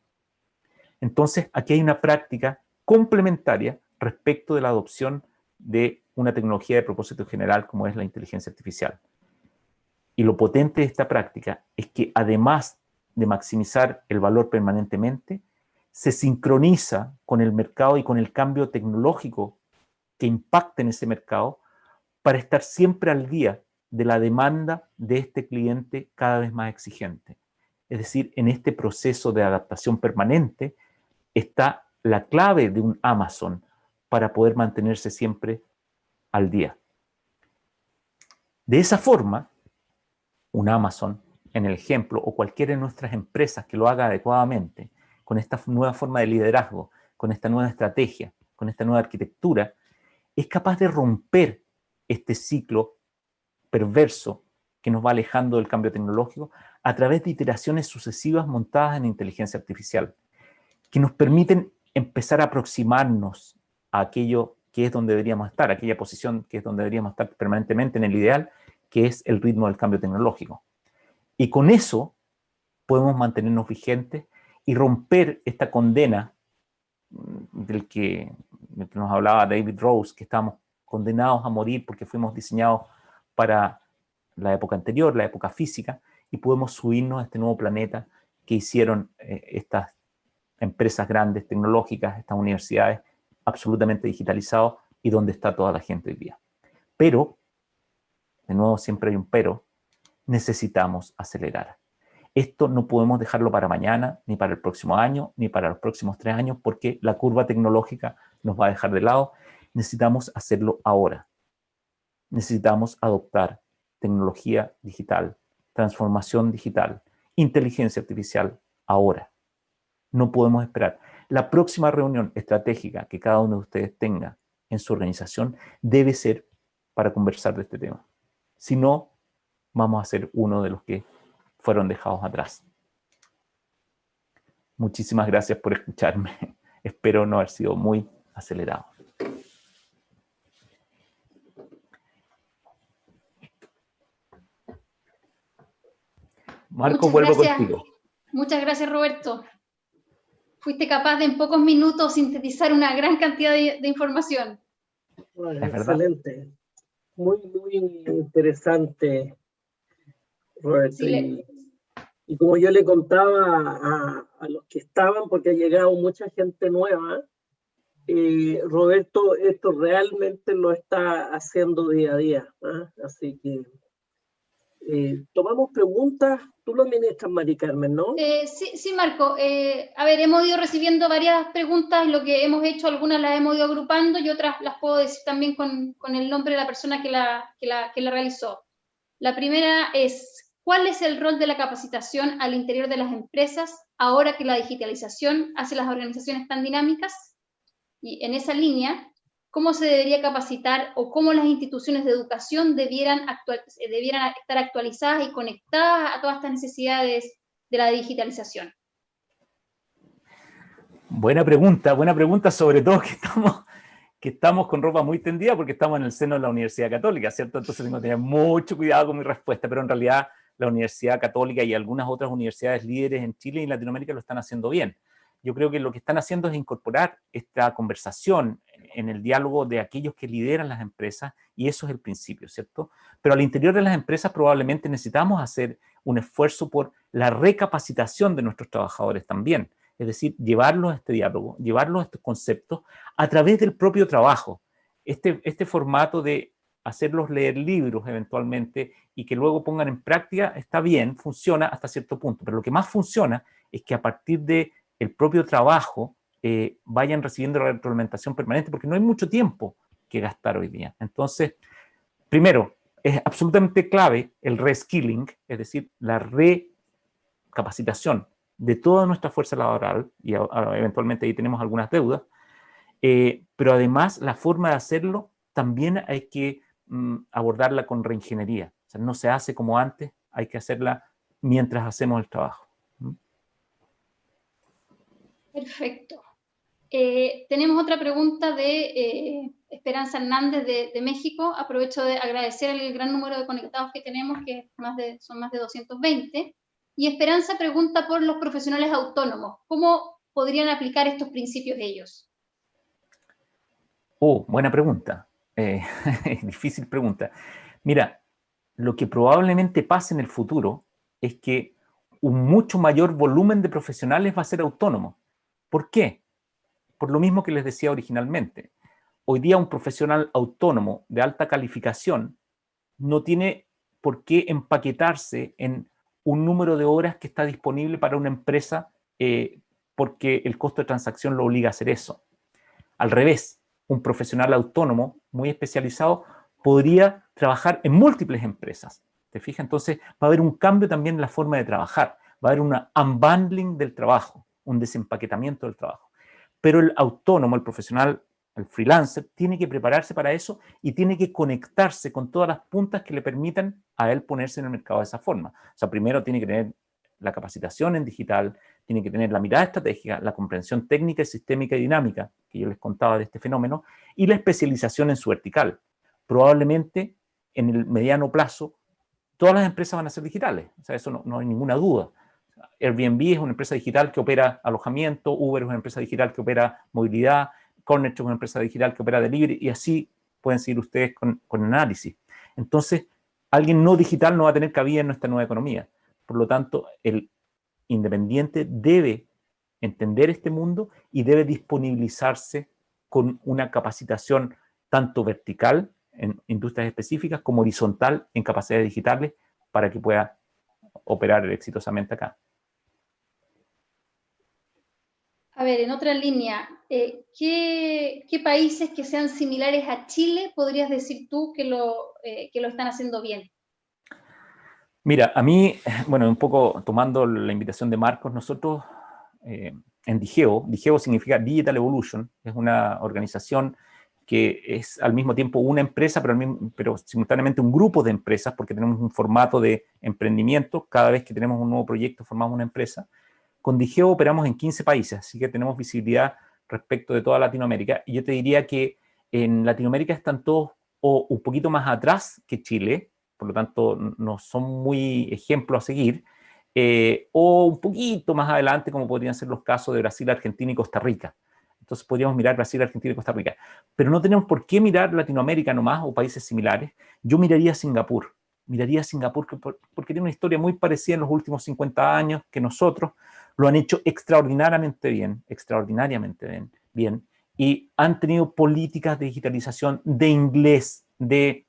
Entonces, aquí hay una práctica complementaria respecto de la adopción de una tecnología de propósito general como es la inteligencia artificial. Y lo potente de esta práctica es que además de maximizar el valor permanentemente, se sincroniza con el mercado y con el cambio tecnológico que impacta en ese mercado para estar siempre al día de la demanda de este cliente cada vez más exigente. Es decir, en este proceso de adaptación permanente está la clave de un Amazon para poder mantenerse siempre al día. De esa forma, un Amazon, en el ejemplo, o cualquiera de nuestras empresas que lo haga adecuadamente, con esta nueva forma de liderazgo, con esta nueva estrategia, con esta nueva arquitectura, es capaz de romper este ciclo perverso que nos va alejando del cambio tecnológico a través de iteraciones sucesivas montadas en inteligencia artificial, que nos permiten empezar a aproximarnos a aquello que es donde deberíamos estar, aquella posición que es donde deberíamos estar permanentemente en el ideal, que es el ritmo del cambio tecnológico. Y con eso podemos mantenernos vigentes y romper esta condena del que nos hablaba David Rose, que estamos condenados a morir porque fuimos diseñados para la época anterior, la época física, y podemos subirnos a este nuevo planeta que hicieron estas empresas grandes, tecnológicas, estas universidades, absolutamente digitalizados, y donde está toda la gente hoy día. Pero, de nuevo siempre hay un pero, necesitamos acelerar. Esto no podemos dejarlo para mañana, ni para el próximo año, ni para los próximos 3 años, porque la curva tecnológica nos va a dejar de lado. Necesitamos hacerlo ahora. Necesitamos adoptar tecnología digital, transformación digital, inteligencia artificial ahora. No podemos esperar. La próxima reunión estratégica que cada uno de ustedes tenga en su organización debe ser para conversar de este tema. Si no, vamos a ser uno de los que fueron dejados atrás. Muchísimas gracias por escucharme. Espero no haber sido muy acelerado. Marco, vuelvo contigo. Muchas gracias, Roberto. Fuiste capaz de en pocos minutos sintetizar una gran cantidad de información. Bueno, excelente. Muy, muy interesante, Roberto. Sí, y como yo le contaba a los que estaban, porque ha llegado mucha gente nueva, Roberto esto realmente lo está haciendo día a día, ¿eh? Así que tomamos preguntas. Tú lo administras, Mari Carmen, ¿no? Sí, Marco. A ver, hemos ido recibiendo varias preguntas. Lo que hemos hecho, algunas las hemos ido agrupando y otras las puedo decir también con el nombre de la persona que la realizó. La primera es: ¿cuál es el rol de la capacitación al interior de las empresas ahora que la digitalización hace las organizaciones tan dinámicas? Y en esa línea, ¿cómo se debería capacitar o cómo las instituciones de educación debieran estar actualizadas y conectadas a todas estas necesidades de la digitalización? Buena pregunta, sobre todo que estamos con ropa muy tendida porque estamos en el seno de la Universidad Católica, ¿cierto? Entonces tengo que tener mucho cuidado con mi respuesta, pero en realidad la Universidad Católica y algunas otras universidades líderes en Chile y en Latinoamérica lo están haciendo bien. Yo creo que lo que están haciendo es incorporar esta conversación en el diálogo de aquellos que lideran las empresas, y eso es el principio, ¿cierto? Pero al interior de las empresas probablemente necesitamos hacer un esfuerzo por la recapacitación de nuestros trabajadores también. Es decir, llevarlos a este diálogo, llevarlos a estos conceptos a través del propio trabajo. Este formato de hacerlos leer libros eventualmente y que luego pongan en práctica está bien, funciona hasta cierto punto, pero lo que más funciona es que a partir del propio trabajo vayan recibiendo la retroalimentación permanente, porque no hay mucho tiempo que gastar hoy día. Entonces, primero, es absolutamente clave el reskilling, es decir, la recapacitación de toda nuestra fuerza laboral, y eventualmente ahí tenemos algunas deudas, pero además la forma de hacerlo también hay que abordarla con reingeniería. O sea, no se hace como antes, hay que hacerla mientras hacemos el trabajo. Perfecto. Tenemos otra pregunta de Esperanza Hernández de México. Aprovecho de agradecer el gran número de conectados que tenemos, que son más de 220. Y Esperanza pregunta por los profesionales autónomos. ¿Cómo podrían aplicar estos principios ellos? Buena pregunta. Difícil pregunta. Mira, lo que probablemente pase en el futuro es que un mucho mayor volumen de profesionales va a ser autónomo. ¿Por qué? Por lo mismo que les decía originalmente. Hoy día un profesional autónomo de alta calificación no tiene por qué empaquetarse en un número de horas que está disponible para una empresa porque el costo de transacción lo obliga a hacer eso. Al revés, un profesional autónomo muy especializado podría trabajar en múltiples empresas. ¿Te fijas? Entonces va a haber un cambio también en la forma de trabajar. Va a haber un unbundling del trabajo, un desempaquetamiento del trabajo. Pero el autónomo, el profesional, el freelancer, tiene que prepararse para eso y tiene que conectarse con todas las puntas que le permitan a él ponerse en el mercado de esa forma. O sea, primero tiene que tener la capacitación en digital, tiene que tener la mirada estratégica, la comprensión técnica, sistémica y dinámica, que yo les contaba de este fenómeno, y la especialización en su vertical. Probablemente, en el mediano plazo, todas las empresas van a ser digitales. O sea, eso no hay ninguna duda. Airbnb es una empresa digital que opera alojamiento, Uber es una empresa digital que opera movilidad, Cornershop es una empresa digital que opera delivery, y así pueden seguir ustedes con análisis. Entonces, alguien no digital no va a tener cabida en nuestra nueva economía. Por lo tanto, el independiente debe entender este mundo y debe disponibilizarse con una capacitación tanto vertical en industrias específicas como horizontal en capacidades digitales para que pueda operar exitosamente acá. A ver, en otra línea, ¿qué países que sean similares a Chile podrías decir tú que lo están haciendo bien? Mira, a mí, bueno, un poco tomando la invitación de Marcos, nosotros en Digeo significa Digital Evolution, es una organización que es al mismo tiempo una empresa, pero simultáneamente un grupo de empresas, porque tenemos un formato de emprendimiento. Cada vez que tenemos un nuevo proyecto formamos una empresa. Con Digeo operamos en 15 países, así que tenemos visibilidad respecto de toda Latinoamérica. Y yo te diría que en Latinoamérica están todos o un poquito más atrás que Chile, por lo tanto no son muy ejemplos a seguir, o un poquito más adelante, como podrían ser los casos de Brasil, Argentina y Costa Rica. Entonces podríamos mirar Brasil, Argentina y Costa Rica. Pero no tenemos por qué mirar Latinoamérica nomás o países similares. Yo miraría Singapur. Miraría Singapur porque tiene una historia muy parecida en los últimos 50 años que nosotros. Lo han hecho extraordinariamente bien, y han tenido políticas de digitalización, de inglés, de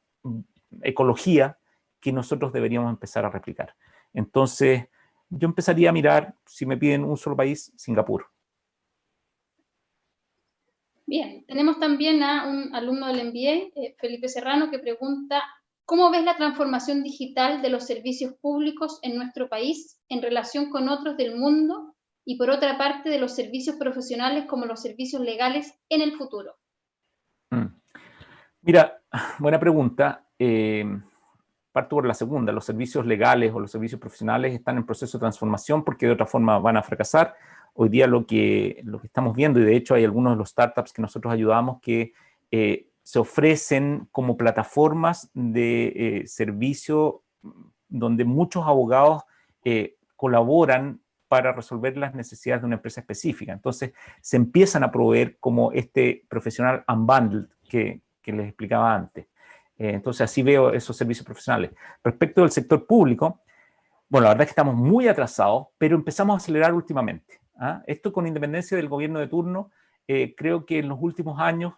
ecología, que nosotros deberíamos empezar a replicar. Entonces, yo empezaría a mirar, si me piden un solo país, Singapur. Bien, tenemos también a un alumno del MBA, Felipe Serrano, que pregunta, ¿cómo ves la transformación digital de los servicios públicos en nuestro país en relación con otros del mundo y por otra parte de los servicios profesionales como los servicios legales en el futuro? Mira, buena pregunta. Parto por la segunda. Los servicios legales o los servicios profesionales están en proceso de transformación porque de otra forma van a fracasar. Hoy día lo que estamos viendo, y de hecho hay algunos de los startups que nosotros ayudamos que se ofrecen como plataformas de servicio donde muchos abogados colaboran para resolver las necesidades de una empresa específica. Entonces, se empiezan a proveer como este profesional unbundled que les explicaba antes. Entonces, así veo esos servicios profesionales. Respecto del sector público, bueno, la verdad es que estamos muy atrasados, pero empezamos a acelerar últimamente. Esto con independencia del gobierno de turno, creo que en los últimos años,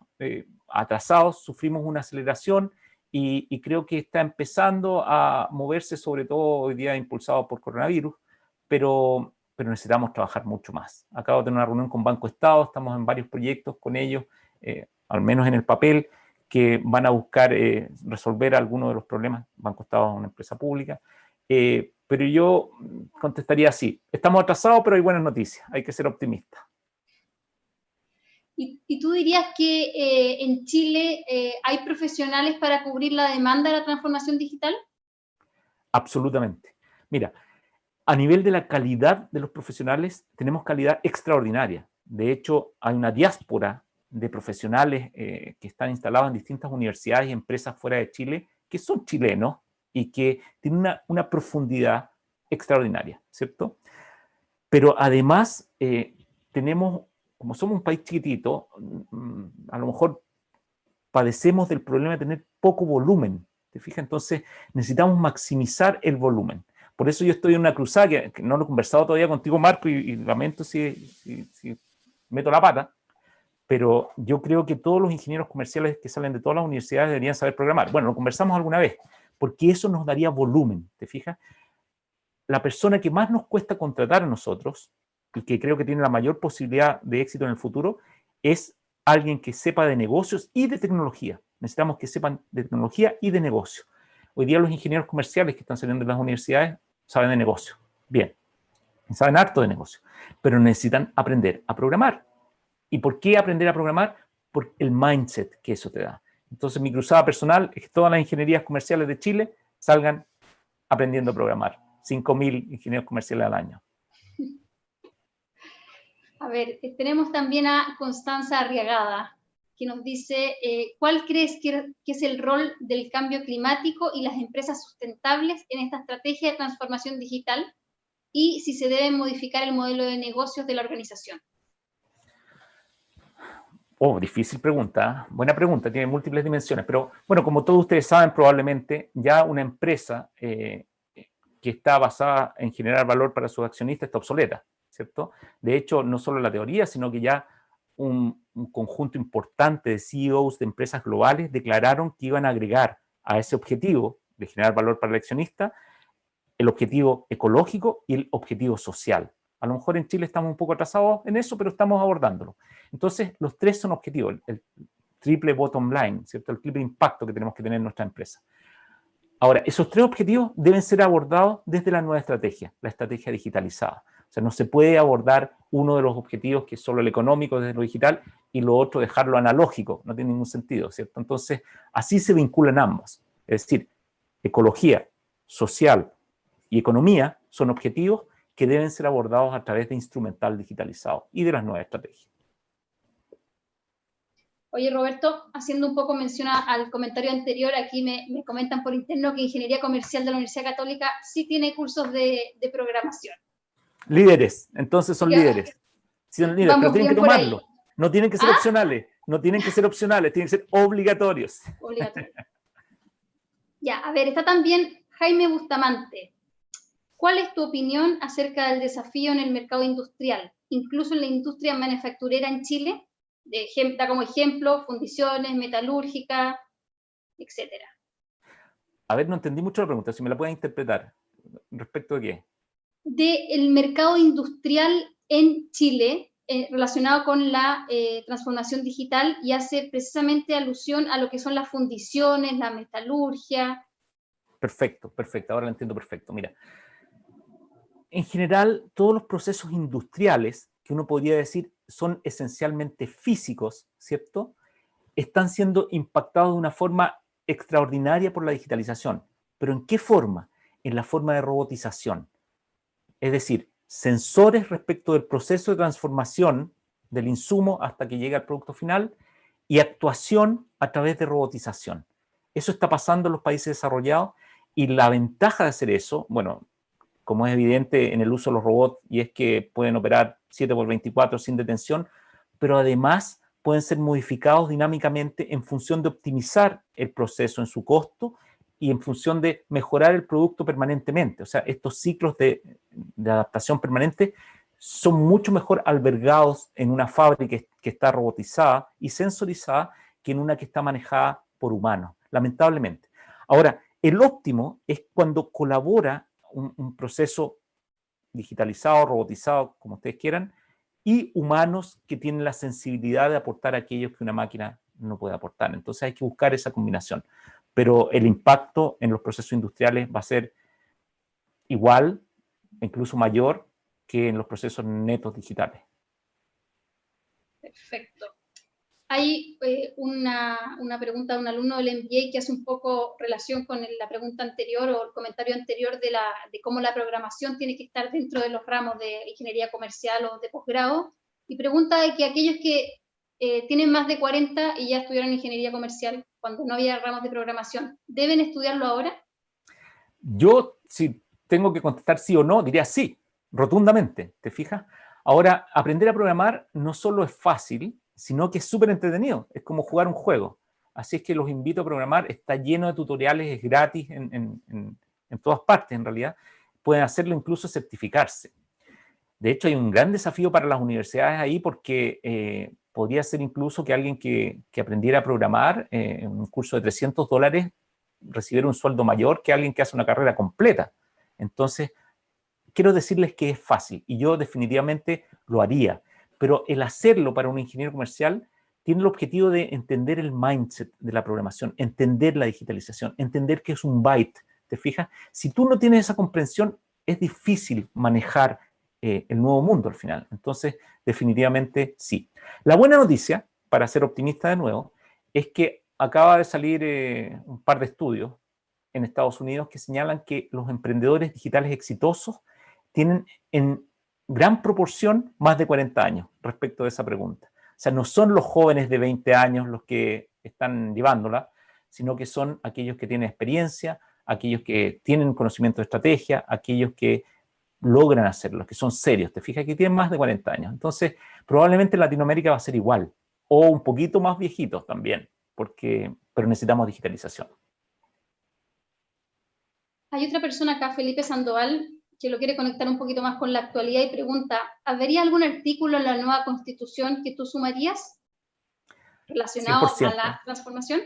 atrasados, sufrimos una aceleración y creo que está empezando a moverse, sobre todo hoy día impulsado por coronavirus, pero necesitamos trabajar mucho más. Acabo de tener una reunión con Banco Estado, estamos en varios proyectos con ellos, al menos en el papel, que van a buscar resolver algunos de los problemas. Banco Estado es una empresa pública, pero yo contestaría así, estamos atrasados, pero hay buenas noticias, hay que ser optimistas. ¿Y tú dirías que en Chile hay profesionales para cubrir la demanda de la transformación digital? Absolutamente. Mira, a nivel de la calidad de los profesionales, tenemos calidad extraordinaria. De hecho, hay una diáspora de profesionales que están instalados en distintas universidades y empresas fuera de Chile, que son chilenos y que tienen una profundidad extraordinaria, ¿cierto? Pero además tenemos, como somos un país chiquitito, a lo mejor padecemos del problema de tener poco volumen, ¿te fijas? Entonces necesitamos maximizar el volumen. Por eso yo estoy en una cruzada, que no lo he conversado todavía contigo, Marco, y lamento si meto la pata, pero yo creo que todos los ingenieros comerciales que salen de todas las universidades deberían saber programar. Bueno, lo conversamos alguna vez, porque eso nos daría volumen, ¿te fijas? La persona que más nos cuesta contratar a nosotros, y que creo que tiene la mayor posibilidad de éxito en el futuro, es alguien que sepa de negocios y de tecnología. Necesitamos que sepan de tecnología y de negocio. Hoy día los ingenieros comerciales que están saliendo de las universidades saben de negocio. Bien, saben harto de negocio, pero necesitan aprender a programar. ¿Y por qué aprender a programar? Por el mindset que eso te da. Entonces, mi cruzada personal es que todas las ingenierías comerciales de Chile salgan aprendiendo a programar. 5.000 ingenieros comerciales al año. ver, tenemos también a Constanza Arriagada, que nos dice, ¿cuál crees que es el rol del cambio climático y las empresas sustentables en esta estrategia de transformación digital? Y si se debe modificar el modelo de negocios de la organización. Oh, difícil pregunta. Buena pregunta, tiene múltiples dimensiones. Pero bueno, como todos ustedes saben, probablemente ya una empresa que está basada en generar valor para sus accionistas está obsoleta, ¿cierto? De hecho, no solo la teoría, sino que ya un conjunto importante de CEOs de empresas globales declararon que iban a agregar a ese objetivo de generar valor para el accionista el objetivo ecológico y el objetivo social. A lo mejor en Chile estamos un poco atrasados en eso, pero estamos abordándolo. Entonces, los tres son objetivos, el triple bottom line, ¿cierto? El triple impacto que tenemos que tener en nuestra empresa. Ahora, esos tres objetivos deben ser abordados desde la nueva estrategia, la estrategia digitalizada. O sea, no se puede abordar uno de los objetivos, que es solo el económico desde lo digital, y lo otro dejarlo analógico. No tiene ningún sentido, ¿cierto? Entonces, así se vinculan ambos. Es decir, ecología, social y economía son objetivos que deben ser abordados a través de instrumental digitalizado y de las nuevas estrategias. Oye, Roberto, haciendo un poco mención al comentario anterior, aquí me comentan por interno que Ingeniería Comercial de la Universidad Católica sí tiene cursos de programación. Líderes, entonces son líderes. Sí, son líderes, pero tienen que tomarlo. No tienen que ser opcionales, no tienen que ser opcionales, tienen que ser obligatorios. Obligatorios. Ya, a ver, está también Jaime Bustamante. ¿Cuál es tu opinión acerca del desafío en el mercado industrial, incluso en la industria manufacturera en Chile? Da como ejemplo fundiciones, metalúrgica, etcétera. A ver, no entendí mucho la pregunta, si me la puedes interpretar. ¿Respecto de qué? Del mercado industrial en Chile, relacionado con la transformación digital, y hace precisamente alusión a lo que son las fundiciones, la metalurgia. Perfecto, perfecto, ahora lo entiendo perfecto. Mira, en general, todos los procesos industriales, que uno podría decir son esencialmente físicos, ¿cierto?, están siendo impactados de una forma extraordinaria por la digitalización. ¿Pero en qué forma? En la forma de robotización. Es decir, sensores respecto del proceso de transformación del insumo hasta que llega al producto final y actuación a través de robotización. Eso está pasando en los países desarrollados y la ventaja de hacer eso, bueno, como es evidente en el uso de los robots, y es que pueden operar 7x24 sin detención, pero además pueden ser modificados dinámicamente en función de optimizar el proceso en su costo y en función de mejorar el producto permanentemente. O sea, estos ciclos de adaptación permanente son mucho mejor albergados en una fábrica que está robotizada y sensorizada que en una que está manejada por humanos, lamentablemente. Ahora, el óptimo es cuando colabora un proceso digitalizado, robotizado, como ustedes quieran, y humanos que tienen la sensibilidad de aportar aquellos que una máquina no puede aportar. Entonces hay que buscar esa combinación. Pero el impacto en los procesos industriales va a ser igual, incluso mayor, que en los procesos netos digitales. Perfecto. Hay una pregunta de un alumno del MBA que hace un poco relación con la pregunta anterior o el comentario anterior de cómo la programación tiene que estar dentro de los ramos de ingeniería comercial o de posgrado, y pregunta de que aquellos que tienen más de 40 y ya estudiaron ingeniería comercial cuando no había ramos de programación, ¿deben estudiarlo ahora? Yo, si tengo que contestar sí o no, diría sí, rotundamente, ¿te fijas? Ahora, aprender a programar no solo es fácil, sino que es súper entretenido, es como jugar un juego. Así es que los invito a programar, está lleno de tutoriales, es gratis en todas partes en realidad. Pueden hacerlo, incluso certificarse. De hecho, hay un gran desafío para las universidades ahí porque podría ser incluso que alguien que aprendiera a programar en un curso de $300 recibiera un sueldo mayor que alguien que hace una carrera completa. Entonces, quiero decirles que es fácil y yo definitivamente lo haría. Pero el hacerlo para un ingeniero comercial tiene el objetivo de entender el mindset de la programación, entender la digitalización, entender que es un byte. ¿Te fijas? Si tú no tienes esa comprensión, es difícil manejar el nuevo mundo al final. Entonces, definitivamente sí. La buena noticia, para ser optimista de nuevo, es que acaba de salir un par de estudios en Estados Unidos que señalan que los emprendedores digitales exitosos tienen en gran proporción más de 40 años respecto de esa pregunta. O sea, no son los jóvenes de 20 años los que están llevándola, sino que son aquellos que tienen experiencia, aquellos que tienen conocimiento de estrategia, aquellos que logran hacerlo, que son serios. Te fijas que tienen más de 40 años. Entonces, probablemente en Latinoamérica va a ser igual, o un poquito más viejitos también, pero necesitamos digitalización. Hay otra persona acá, Felipe Sandoval, que lo quiere conectar un poquito más con la actualidad y pregunta, ¿habría algún artículo en la nueva Constitución que tú sumarías relacionado 100%. a la transformación?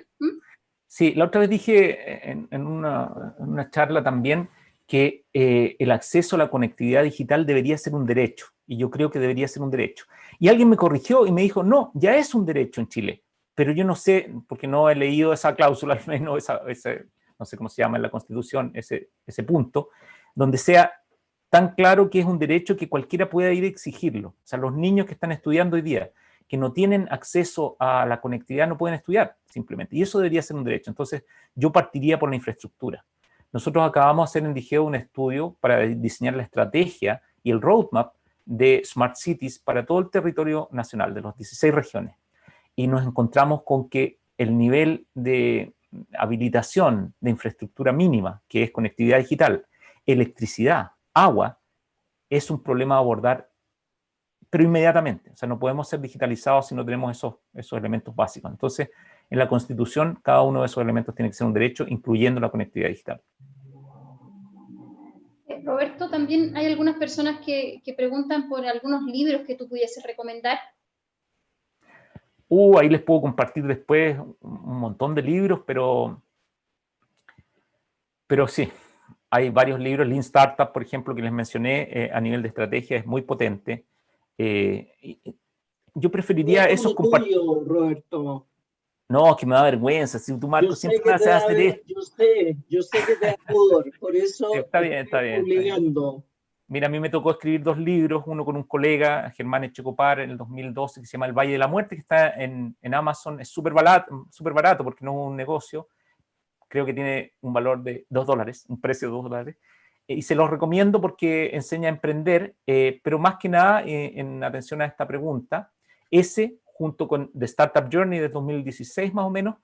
Sí, la otra vez dije en una charla también que el acceso a la conectividad digital debería ser un derecho, y yo creo que debería ser un derecho. Y alguien me corrigió y me dijo, no, ya es un derecho en Chile, pero yo no sé, porque no he leído esa cláusula, al menos no sé cómo se llama en la Constitución, ese punto, donde sea tan claro que es un derecho que cualquiera pueda ir a exigirlo. O sea, los niños que están estudiando hoy día, que no tienen acceso a la conectividad, no pueden estudiar, simplemente. Y eso debería ser un derecho. Entonces, yo partiría por la infraestructura. Nosotros acabamos de hacer en Digeo un estudio para diseñar la estrategia y el roadmap de Smart Cities para todo el territorio nacional, de los 16 regiones. Y nos encontramos con que el nivel de habilitación de infraestructura mínima, que es conectividad digital, electricidad, agua, es un problema a abordar, pero inmediatamente. O sea, no podemos ser digitalizados si no tenemos esos elementos básicos. Entonces, en la Constitución, cada uno de esos elementos tiene que ser un derecho, incluyendo la conectividad digital. Roberto, también hay algunas personas que preguntan por algunos libros que tú pudieses recomendar. Ahí les puedo compartir después un montón de libros, pero sí, hay varios libros. Lean Startup, por ejemplo, que les mencioné, a nivel de estrategia es muy potente. Yo preferiría esos compartir. Roberto. No, que me da vergüenza. Si tú, Marco, siempre me haces hacer esto. Yo sé que te da pudor, por eso está bien. obligando. Mira, a mí me tocó escribir 2 libros, uno con un colega, Germán Echecopar, en el 2012, que se llama El Valle de la Muerte, que está en Amazon. Es súper barato porque no es un negocio. Creo que tiene un valor de $2, un precio de $2. Y se los recomiendo porque enseña a emprender, pero más que nada, en atención a esta pregunta, ese, junto con The Startup Journey de 2016 más o menos,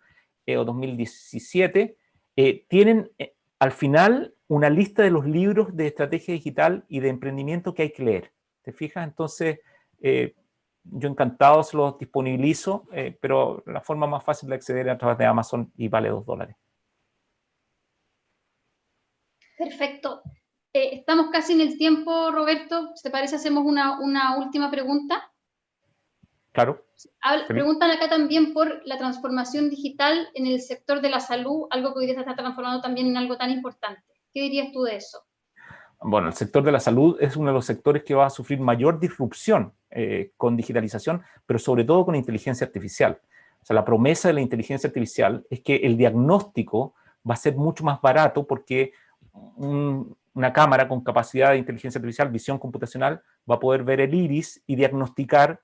o 2017, tienen al final una lista de los libros de estrategia digital y de emprendimiento que hay que leer. ¿Te fijas? Entonces, yo encantado se los disponibilizo, pero la forma más fácil de acceder es a través de Amazon y vale $2. Perfecto. Estamos casi en el tiempo, Roberto. ¿Te parece hacemos una última pregunta? Claro. Preguntan acá también por la transformación digital en el sector de la salud, algo que hoy día se está transformando también en algo tan importante. ¿Qué dirías tú de eso? Bueno, el sector de la salud es uno de los sectores que va a sufrir mayor disrupción con digitalización, pero sobre todo con inteligencia artificial. O sea, la promesa de la inteligencia artificial es que el diagnóstico va a ser mucho más barato porque una cámara con capacidad de inteligencia artificial, visión computacional, va a poder ver el iris y diagnosticar,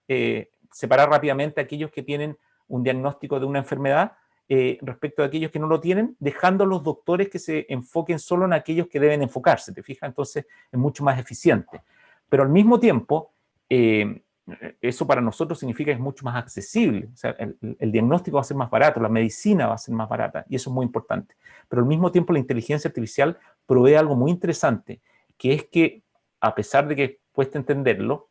separar rápidamente a aquellos que tienen un diagnóstico de una enfermedad respecto a aquellos que no lo tienen, dejando a los doctores que se enfoquen solo en aquellos que deben enfocarse, ¿te fijas? Entonces es mucho más eficiente. Pero al mismo tiempo, eso para nosotros significa que es mucho más accesible. O sea, el diagnóstico va a ser más barato, la medicina va a ser más barata, y eso es muy importante. Pero al mismo tiempo la inteligencia artificial provee algo muy interesante, que es que, a pesar de que cuesta entenderlo,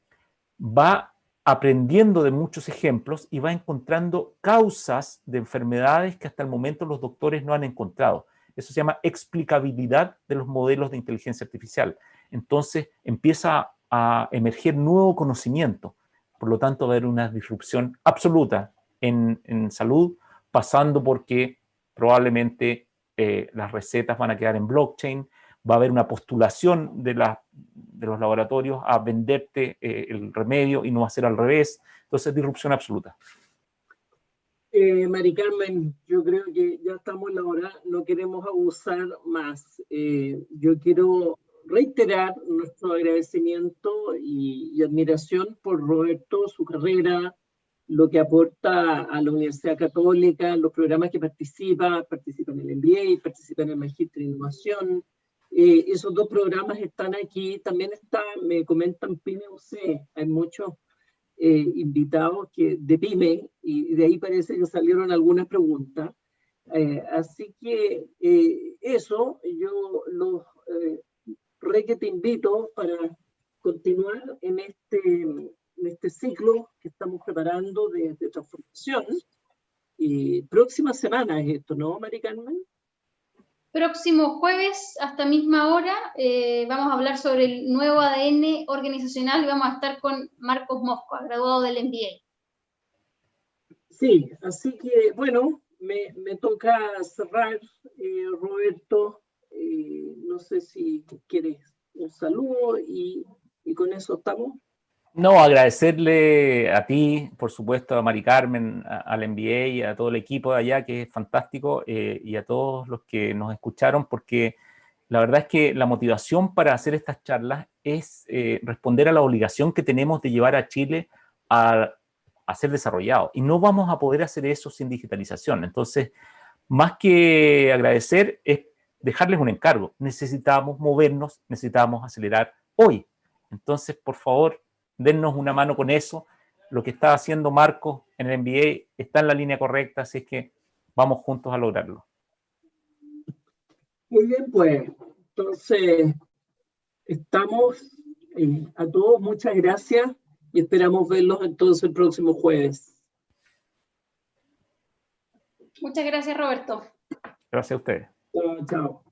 va aprendiendo de muchos ejemplos y va encontrando causas de enfermedades que hasta el momento los doctores no han encontrado. Eso se llama explicabilidad de los modelos de inteligencia artificial. Entonces empieza a emerger nuevo conocimiento. Por lo tanto, va a haber una disrupción absoluta en salud, pasando porque probablemente las recetas van a quedar en blockchain, va a haber una postulación de los laboratorios a venderte el remedio y no va a ser al revés. Entonces, disrupción absoluta. Mari Carmen, yo creo que ya estamos en la hora, no queremos abusar más. Yo quiero reiterar nuestro agradecimiento y admiración por Roberto, su carrera, lo que aporta a la Universidad Católica, los programas que participa en el MBA, participa en el Magíster en Innovación, Esos dos programas están aquí. También está, me comentan PYME UC. Hay muchos invitados de PYME y de ahí parece que salieron algunas preguntas. Así que eso, yo los que te invito para continuar en este ciclo que estamos preparando de transformación. Próxima semana es esto, ¿no, Mari Carmen? Próximo jueves, hasta misma hora, vamos a hablar sobre el nuevo ADN organizacional y vamos a estar con Marcos Moscoa, graduado del MBA. Sí, así que, bueno, me toca cerrar, Roberto. No sé si quieres un saludo y con eso estamos. No, agradecerle a ti, por supuesto, a Mari Carmen, al MBA y a todo el equipo de allá, que es fantástico, y a todos los que nos escucharon, porque la verdad es que la motivación para hacer estas charlas es responder a la obligación que tenemos de llevar a Chile a ser desarrollado. Y no vamos a poder hacer eso sin digitalización. Entonces, más que agradecer, es dejarles un encargo. Necesitamos movernos, necesitamos acelerar hoy. Entonces, por favor, dennos una mano con eso. Lo que está haciendo Marcos en el MBA está en la línea correcta, así es que vamos juntos a lograrlo. Muy bien, pues, entonces, estamos a todos, muchas gracias y esperamos verlos entonces el próximo jueves. Muchas gracias, Roberto. Gracias a ustedes. Chao.